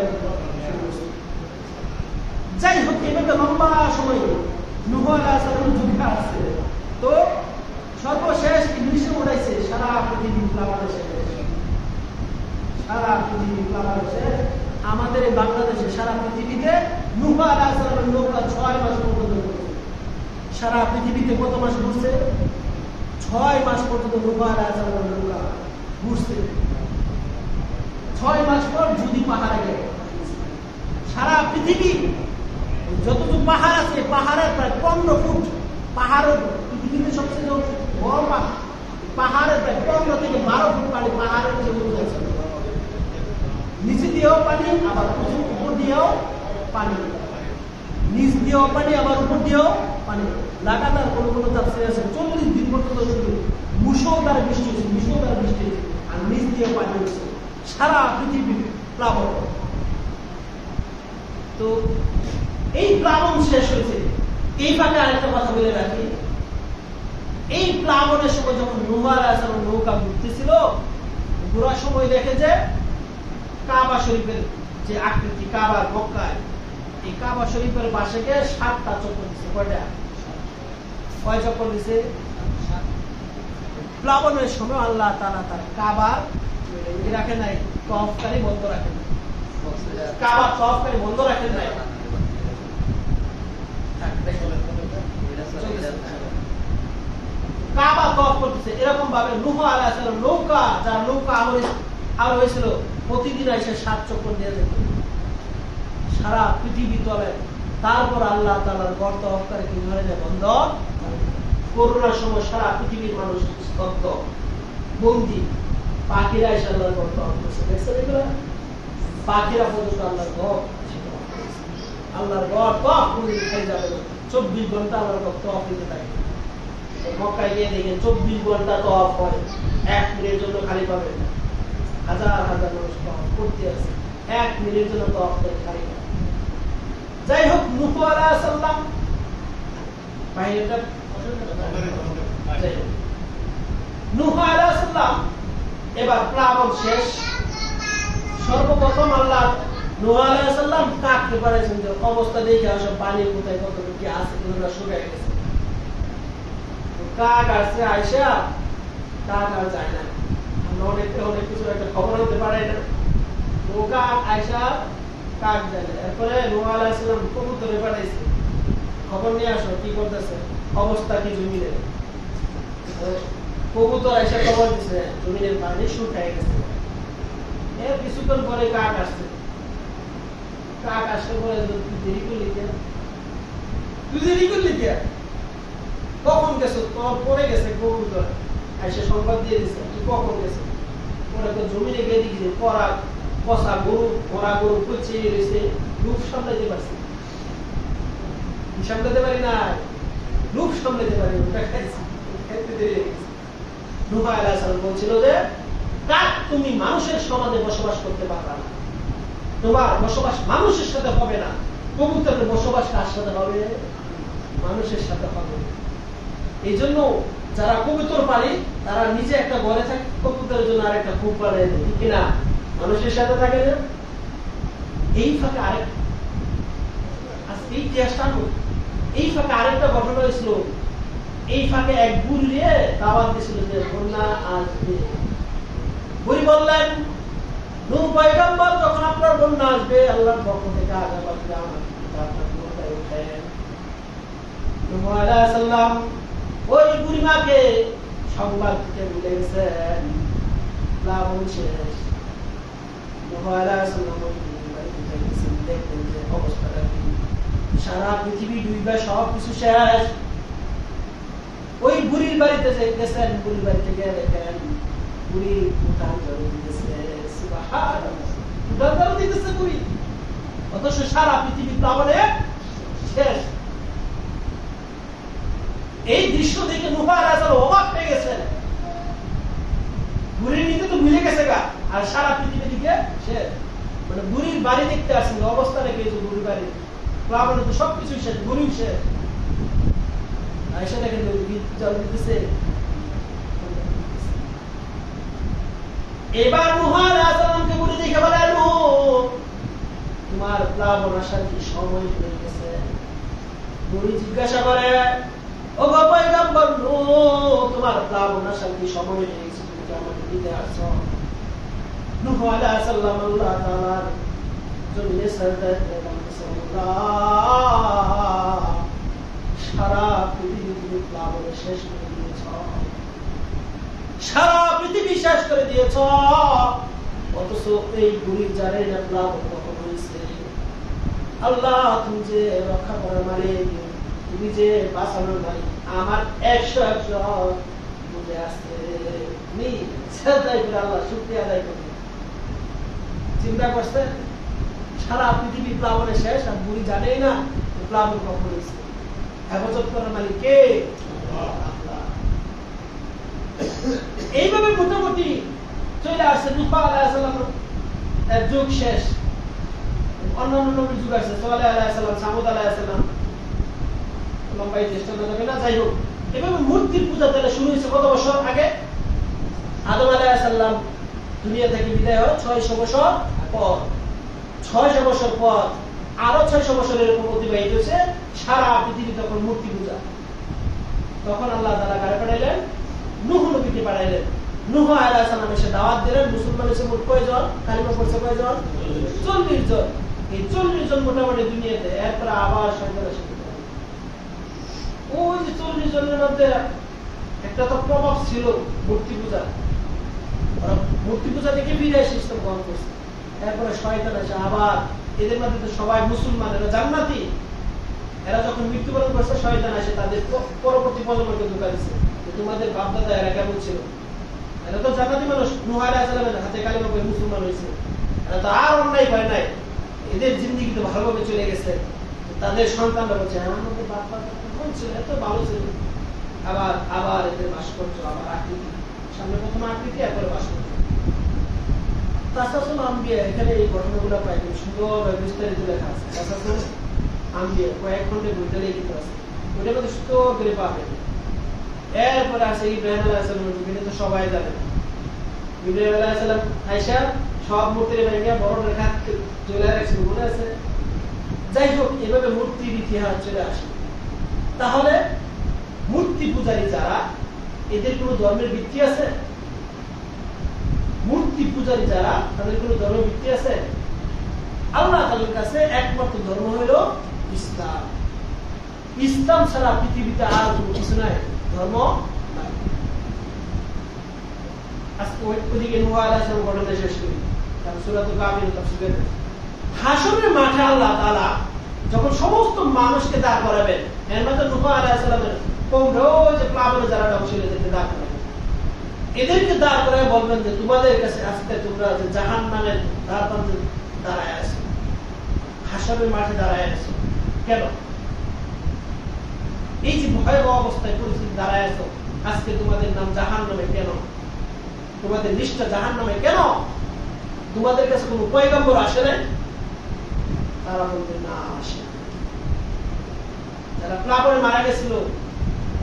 যাই হোক, এভাবে লম্বা সময় নূহ আলাইহিস সালামের যুগে আসছে। তো সর্বশেষ ইবলিসে উড়াইছে সারা পৃথিবী প্লাবনে শেষ। সারা পৃথিবী প্লাবনে শেষ। আমাদের এই বাংলাদেশে সারা পৃথিবীতে নূহ আলাইহিস সালামের নৌকা 6 মাস পর্যন্ত ঘুরছে। সারা পৃথিবীতে কত মাস ঘুরছে? 6 মাস পর্যন্ত নূহ আলাইহিস সালামের নৌকা ঘুরছে। 6 মাস পর যদি পাহাড়ে গেল, সারা পৃথিবী যতটুকু পাহাড় আছে, পাহাড়ের প্রায় 15 ফুট, পাহাড়ের পৃথিবীতে সবচেয়ে বড় পাহাড়ের প্রায় 15 থেকে 12 ফুট পানি পাহাড়ের নিচে উঠে আছে। নিচে দিয়েও পানি, আবার উপর দিয়েও পানি, নিচ দিয়েও পানি, আবার উপর দিয়েও পানি। লাগাতার কোনো কোনো তাফসীরে আছে 40 দিন পর্যন্ত শুধু মুষলধারে বৃষ্টি হচ্ছে, মুষলধারে বৃষ্টি হচ্ছে, আর নিচ দিয়েও পানি হচ্ছে। সারা পৃথিবী প্লাবন। তো এই প্লাবন শেষ হয়েছে। এই ফাঁকে আরেকটা কথা বলে রাখি, এই প্লাবনের সময় যখন নূহ আলাইহিস সালাম নৌকা ঘুরতেছিল, ঘোরার সময় দেখে যে কাবা শরীফের যে আকৃতি, কাবার মক্কায়, এই কাবা শরীফের পাশে গিয়ে 7টা চক্কর দিচ্ছে। কয়টা? 6 চক্কর দিচ্ছে। প্লাবনের সময় আল্লাহ তাআলা তার কাবার রাখে নাই, তওয়াফকারী বন্ধ রাখেন, কাবা তওয়াফকারী বন্ধ রাখেন নাই। কাবা তওয়াফ করতেছে। এরকম ভাবে নূহ আলাইহিস সালাম নৌকা, যার নৌকা আর হয়েছিল, প্রতিদিন এসে 7 চক্কর দিয়ে যেত। সারা পৃথিবী চলে, তারপর আল্লাহ তাআলার গর্ত অফকারে কি ধরে যায় বন্ধ। করোনার সময় সারা পৃথিবীর মানুষ স্তব্ধ, বন্দি, পাখিরা এসে আল্লাহর গর্ত অফ করছে, দেখছেন এগুলো? পাখিরা পর্যন্ত আল্লাহর গর্ত, আল্লাহর গর্ত কোনদিন খেয়ে যাবে না। 24 ঘন্টা আল্লাহর গর্ত অফ হইতে থাকে। মক্কায় গিয়ে দেখেন 24 ঘন্টা তো অফ হয়, 1 মিনিটের জন্য খালি পাবে না। হাজার হাজার মানুষ তো অফ করতে আছে, 1 মিনিটের জন্য তো অফ করে খালি পাবে। যাই হোক, নূহ আলাইহিস সালাম বাইরেটা নূহ আলাইহিস সালাম এবার প্লাবন শেষ। সর্বপ্রথম আল্লাহ নূহ আলাইহিস সালাম কাককে পাঠাইছেন যে অবস্থা দেখে আসো, পানি কোথায় কতটুকু কি আছে, কোনটা শুকিয়ে গেছে। কাক আসছে, আয়সা কাক আর যায় না, আমরা অনেক কিছু একটা খবর হতে পারে না। ও কাক আয়সা, কাক যায় না। এরপরে নূহ আলাইহিস সালাম কবুতরে পাঠাইছে, খবর নিয়ে আসো কি করতেছে, অবস্থা কি জমিনের। কবুতর এসে খবর দিচ্ছে জমিনের পানি শুকিয়ে গেছে। এর কিছুক্ষণ পরে কাক আসছে, কাক আসলে পরে দেরি করলি কে, তুই দেরি করলি কে, কখন গেছো, তোর পরে গেছে কবুতর এসে সংবাদ দিয়ে দিচ্ছে তুই কখন গেছো। পরে তো জমিনে গিয়ে দেখি পরা পচা গরু, মরা গরু পচিয়ে রয়েছে, রূপ সামলাইতে পারছি, সামলাতে পারি না, রূপ সামলাতে পারি, ওটা খাইছি, খাইতে দেরি হয়ে গেছে। নূহ আলাইহিস সালাম বলছিল যে কাক তুমি মানুষের সমাজে বসবাস করতে পারবে না, তোমার বসবাস মানুষের সাথে হবে না। কবুতরের বসবাস কার সাথে হবে? মানুষের সাথে হবে। এই জন্য যারা কবুতর পালি তারা নিজে একটা ঘরে থাকে, কবুতরের জন্য আরেকটা খুব পালে, ঠিক কিনা? মানুষের সাথে থাকে না। এই ফাঁকে আরেক আজকে ইতিহাসটা এই ফাঁকে আরেকটা ঘটনা হয়েছিল। এই ফাঁকে এক বুড়িয়ে দাওয়াত দিয়েছিল যে বন্যা আসবে। বুড়ি বললেন নূহ পয়গম্বর যখন আপনার বন্যা আসবে আল্লাহর পক্ষ থেকে আযাব আসবে, আপনার মাথায় উঠেন। নূহ আলাইহিস সালাম ওই বুড়িমাকে সংবাদ দিতে ভুলে গেছেন, প্লাবন শেষ। নূহ আলাইহিস সালাম ওই বুড়িমাকে দেখতেন যে অবস্থাটা কি, সারা পৃথিবী ডুবে সব কিছু শেষ। ওই বুড়ির বাড়িতে গেছেন, বুড়ির বাড়িতে গিয়ে দেখেন বুড়ি উঠান ঝাড়ু দিতেছে, সুবহানাল্লাহ, উঠান ঝাড়ু দিতেছে বুড়ি, অথচ সারা পৃথিবী প্লাবনে শেষ। এই দৃশ্য দেখে নূহ আলাইহিস সালাম অবাক হয়ে গেছেন। বুড়ির নিতে তো ভুলে গেছে গা, আর সারা পৃথিবী দিকে শেষ। মানে বুড়ির বাড়ি দেখতে আসেন, অবস্থা রেখে বুড়ির বাড়ি প্লাবনে তো সবকিছু শেষ, বুড়িও শেষ। আয়েশা দেখেন জল দিতেছে। এবার নূহ আলাইহিস সালামকে বুড়ি দেখে বলে নূহ তোমার প্লাবন আসার কি সময় হয়ে গেছে? বুড়ি জিজ্ঞাসা করে ও গো পয়গম্বর নূহ তোমার প্লাবন আসার কি সময় হয়ে গেছে, তুমি কি আমাকে দিতে আসছো? নূহ আলাইহিস সালাম আল্লাহ তাআলার জমিনে সাজদা করে বলতেছেন আল্লাহ সারা পৃথিবী প্লাবনে শেষ করে দিয়েছ, সারা পৃথিবী শেষ করে দিয়েছ, অথচ এই বুড়ির জানে না প্লাবন কখন হয়েছে। আল্লাহ তুমি যে রক্ষা করার মালিক, তুমি যে বাঁচানোর মালিক, আমার 100 বুঝে আসছে নি সেটাই করে আল্লাহ শুকরিয়া আদায় করি। চিন্তা করছেন সারা পৃথিবী প্লাবনে শেষ, আর বুড়ি জানেই না প্লাবন কখন হয়েছে। হেফাজত করার মালিক কে? এইভাবে মোটামুটি চলে আসছে নূহ আলাইহিস সালামের যুগ শেষ। অন্যান্য নবীর যুগ আসছে, সালেহ আলাইহিস সালাম, সামুদ আলাইহিস সালাম, লম্বাই চেষ্টা যাবে না। যাই হোক, এভাবে মূর্তির পূজা তাহলে শুরু হয়েছে কত বছর আগে? আদম আলাইহিস সালাম দুনিয়া থেকে বিদায় হয় 600 বছর পর। 600 বছর পর আরো 600 বছর এরকম অতিবাহিত হয়েছে, সারা পৃথিবী তখন মূর্তি পূজা। তখন আল্লাহ তাআলা কারে পাঠাইলেন? নূহ নবীকে পাঠাইলেন। নূহ আলাইহিস সালাম এসে দাওয়াত দিলেন, মুসলমান এসে মোট কয়জন কালিমা পড়ছে? কয়জন? 40 জন। এই 40 জন মোটামুটি দুনিয়াতে। এরপর আবার শয়তান এসে ওই যে 40 জনের মধ্যে একটা তো প্রভাব ছিল মূর্তি পূজা, মূর্তি পূজা থেকে ফিরে সিস্টেম গ্রহণ করছে। এরপরে শয়তান এসে আবার এদের মধ্যে তো সবাই মুসলমান, এরা জান্নাতি। এরা যখন মৃত্যুবরণ করছে শয়তান এসে তাদের পরবর্তী প্রজন্মকে ধোঁকা দিচ্ছে, তোমাদের বাপ-দাদা এরা কেমন ছিল, এরা তো জান্নাতি মানুষ, নূহ আলাইহিস সালামের হাতে কালিমা পড়ে মুসলমান হয়েছে। এরা তো আর অন্যায় করে নাই, এদের জিন্দেগি তো ভালোভাবে চলে গেছে। তাদের সন্তানরা বলছে আমাদের বাপ-দাদা কেমন ছিল, এত ভালো ছিল। আবার আবার এদের ভাস্কর্য, আবার আকৃতি, সামনে প্রথম আকৃতি, এরপরে ভাস্কর্য। তাসাসুল আম্বিয়া, এখানে এই ঘটনাগুলো পাই সুন্দরভাবে বিস্তারিত লেখা আছে। তাসাসুল আম্বিয়া কয়েক খন্ডে বইটা লিখিত আছে, ওইটা মধ্যে সুন্দর করে পাবেন। এরপরে আছে ইব্রাহিম আলাইহিস সালামের যুগে, তো সবাই জানে ইব্রাহিম আলাইহিস সালাম আয়েশা সব মূর্তির ভেঙে বড় রেখা চলে রাখছে, মনে আছে? যাই হোক, এভাবে মূর্তির ইতিহাস চলে আসে। তাহলে মূর্তি পূজারী যারা, এদের কোন ধর্মের ভিত্তি আছে? মূর্তি পূজারী যারা, তাদের কোন ধর্মের ভিত্তি আছে? আল্লাহ তাআলার কাছে একমাত্র ধর্ম হইল ইসলাম। ইসলাম ছাড়া পৃথিবীতে আর কোনো কিছু নাই, ধর্ম নাই। আজকে ওইদিকে নূহ আলাইহিস সালাম ঘটনা শেষ করি, কারণ সূরাতুল কাফিরুন তাফসীরে হাশরের মাঠে আল্লাহ তাআলা যখন সমস্ত মানুষকে দাঁড় করাবেন, এর মধ্যে নূহ আলাইহিস সালামের কওমরা যে প্লাবনে যারা ধ্বংস হয়ে যেতে দাঁড় করাবেন, এদেরকে দাঁড় করায় বলবেন যে তোমাদের কাছে আজকে তোমরা যে জাহান্নামের দ্বারপ্রান্তে দাঁড়ায় আছো, হাশরের মাঠে দাঁড়ায় আছো। কেন? এই যে ভয়াবহ অবস্থায় পরিস্থিতি দাঁড়ায় আছো, আজকে তোমাদের নাম জাহান্নামে কেন? তোমাদের নিষ্ঠা জাহান্নামে কেন? তোমাদের কাছে কোন পয়গম্বর আসে নাই? তারা বলবে না, আসে। যারা প্লাবনে মারা গেছিল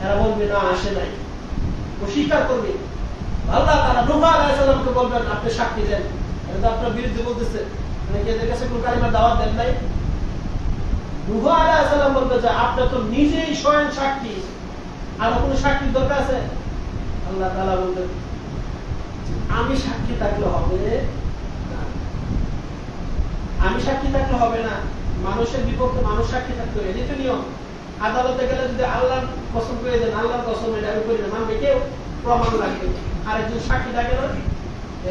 এরা বলবে না, আসে নাই, অস্বীকার করবে। আল্লাহ তাআলা নূহ আলাইহিস সালামকে বলবেন আপনি সাক্ষী দেন, এটা তো আপনার বিরুদ্ধে বলতেছে, মানে কি এদের কাছে কোন কালিমার দাওয়াত দেন নাই? নূহ আলাইহিস সালাম বলবে যে আপনি তো নিজেই স্বয়ং সাক্ষী, আর কোন সাক্ষীর দরকার আছে? আল্লাহ তাআলা বলবেন আমি সাক্ষী থাকলে হবে না, আমি সাক্ষী থাকলে হবে না, মানুষের বিপক্ষে মানুষ সাক্ষী থাকতে হবে, এটাই তো নিয়ম। আদালতে গেলে যদি আল্লাহর কসম করে দেন, আল্লাহর কসম এটা আমি করি না, মানবে কেউ? প্রমাণ লাগবে। আর একজন সাক্ষী লাগে না,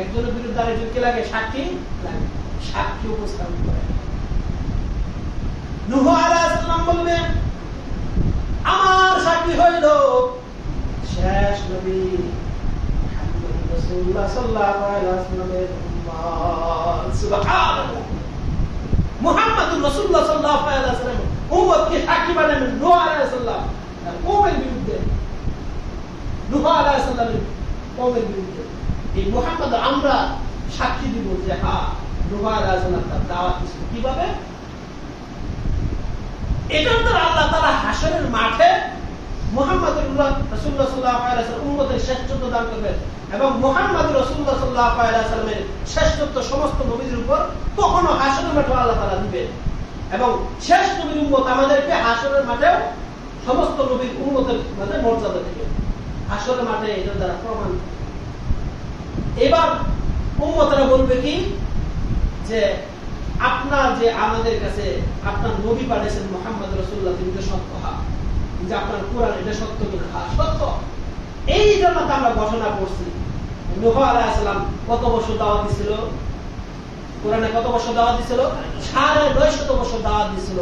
একজনের বিরুদ্ধে আরেকজনকে লাগে, সাক্ষী লাগে, সাক্ষী উপস্থাপন করে। নূহ আলাইহিস সালাম বলবেন আমার সাক্ষী হইল শেষ নবী মুহাম্মদ রাসূলুল্লাহ সাল্লাল্লাহু আলাইহি ওয়াসাল্লামের উম্মত। সুবহানাল্লাহ, মুহাম্মদুর রাসূলুল্লাহ সাল্লাল্লাহু আলাইহি ওয়াসাল্লাম উম্মতকে সাক্ষী বানাবেন নূহ আলাইহিস সালাম তার কওমের বিরুদ্ধে, নূহ আলাইহিস সালামের কওমের বিরুদ্ধে। এই মুহাম্মদ আমরা সাক্ষী দিব যে হ্যাঁ নূহ আলাইহিস সালাম তার দাওয়াত দিয়েছিল। কিভাবে? এটার দ্বারা আল্লাহ তাআলা হাশরের মাঠে মুহাম্মদুর রাসূলুল্লাহ সাল্লাল্লাহু আলাইহি ওয়াসাল্লাম উম্মতের শ্রেষ্ঠত্ব দান করবেন, এবং মুহাম্মদুর রাসূলুল্লাহ সাল্লাল্লাহু আলাইহি ওয়াসাল্লামের শ্রেষ্ঠত্ব সমস্ত নবীদের উপর তখনও হাশরের মাঠে আল্লাহ তাআলা দিবেন। এবং শেষ নবীর উম্মত আমাদেরকে হাশরের মাঠে সমস্ত নবীর উম্মতের মধ্যে মর্যাদা দিবেন হাশরের মাঠে, এটার দ্বারা প্রমাণ। এবার উম্মতেরা বলবে কি যে আপনার যে আমাদের কাছে আপনার নবী পাঠিয়েছেন মুহাম্মদ রাসূলুল্লাহ, তিনি তো সত্য, হ্যাঁ, যে আপনার কোরআন এটা সত্য কিনা? হ্যাঁ সত্য। এই জন্য তো আমরা ঘোষণা করছি। নূহ আলাইহিস সালাম কত বছর দাওয়াত দিছিল? কোরআনে কত বছর দাওয়াত দিছিল? 950 বছর দাওয়াত দিছিল,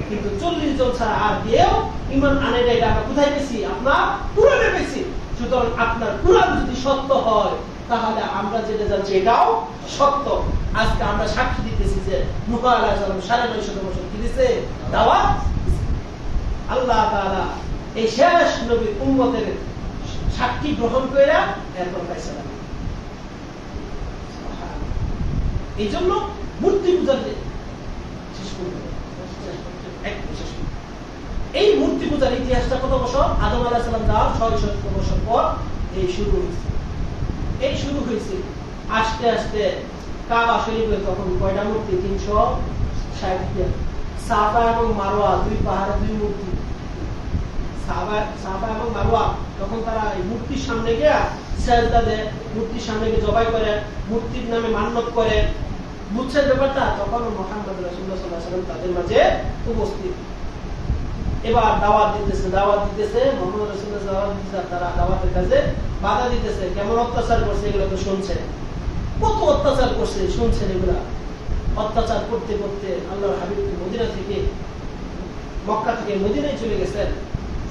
কিন্তু 40 জন ছাড়া আর কেউ ঈমান আনে নাই। এটা আমরা কোথায় পেয়েছি? আপনার কোরআনে পেয়েছি। সুতরাং আপনার কোরআন যদি সত্য হয় তাহলে আমরা যেটা জানছি এটাও সত্য। আজকে আমরা সাক্ষী দিতেছি যে নূহ আলাইহিস সালাম 950 বছর কি দিয়েছে? দাওয়াত। আল্লাহ তাআলা এই শেষ নবীর উম্মতের সাক্ষী গ্রহণ করে এরপর ফয়সালা। এই জন্য মূর্তি পূজার শেষ করবে, এই মূর্তি পূজার ইতিহাসটা কত বছর? আদম আলাইহিস সালাম যাওয়ার 600 বছর পর এই শুরু হয়েছে। এই শুরু হয়েছে আস্তে আস্তে। কাবা শরীফে তখন কয়টা মূর্তি? 360টা। সাফা এবং মারওয়া দুই পাহাড়ে দুই মূর্তি। সাফা এবং মারওয়া তখন তারা এই মূর্তির সামনে গিয়ে সিজদা দেয়, মূর্তির সামনে গিয়ে জবাই করে, মূর্তির নামে মান্যত করে। বুঝছেন ব্যাপারটা? তখন মুহাম্মদ রাসূলুল্লাহ সাল্লাল্লাহু আলাইহি ওয়াসাল্লাম তাদের মাঝে উপস্থিত। এবার দাওয়াত দিতেছে মুহাম্মদ রাসূলুল্লাহ সাল্লাল্লাহু আলাইহি ওয়াসাল্লাম, তারা দাওয়াতের কাজে বাধা দিতেছে। কেমন অত্যাচার করছে এগুলো তো শুনছেন, কত অত্যাচার করছে শুনছেন। এগুলা অত্যাচার করতে করতে আল্লাহর হাবিব মদিনা থেকে মক্কা থেকে মদিনায় চলে গেছেন,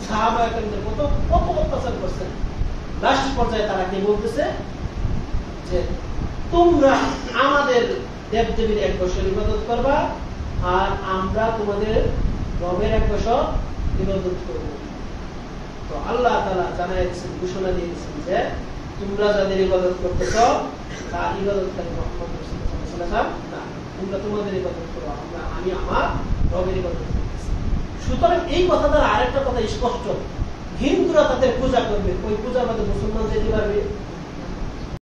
সাহাবা-এ-কেরামদের কত কত অত্যাচার করছেন। লাস্ট পর্যায়ে তারা কি বলতেছে যে তোমরা আমাদের দেবদেবীর এক বছর ইবাদত করবা আর আমরা তোমাদের রবের এক বছর ইবাদত করব। তো আল্লাহ তাআলা জানাই দিয়েছেন, ঘোষণা দিয়ে দিয়েছেন যে তোমরা যাদের ইবাদত করতেছ তা ইবাদতকারী মুহাম্মদ রাসূলুল্লাহ সাল্লাল্লাহু আলাইহি ওয়াসাল্লাম না, তোমরা তোমাদের ইবাদত করো, আমি আমার রবের ইবাদত করতেছি। সুতরাং এই কথা দ্বারা আরেকটা কথা স্পষ্ট, হিন্দুরা তাদের পূজা করবে, ওই পূজার মধ্যে মুসলমান যেতে পারবে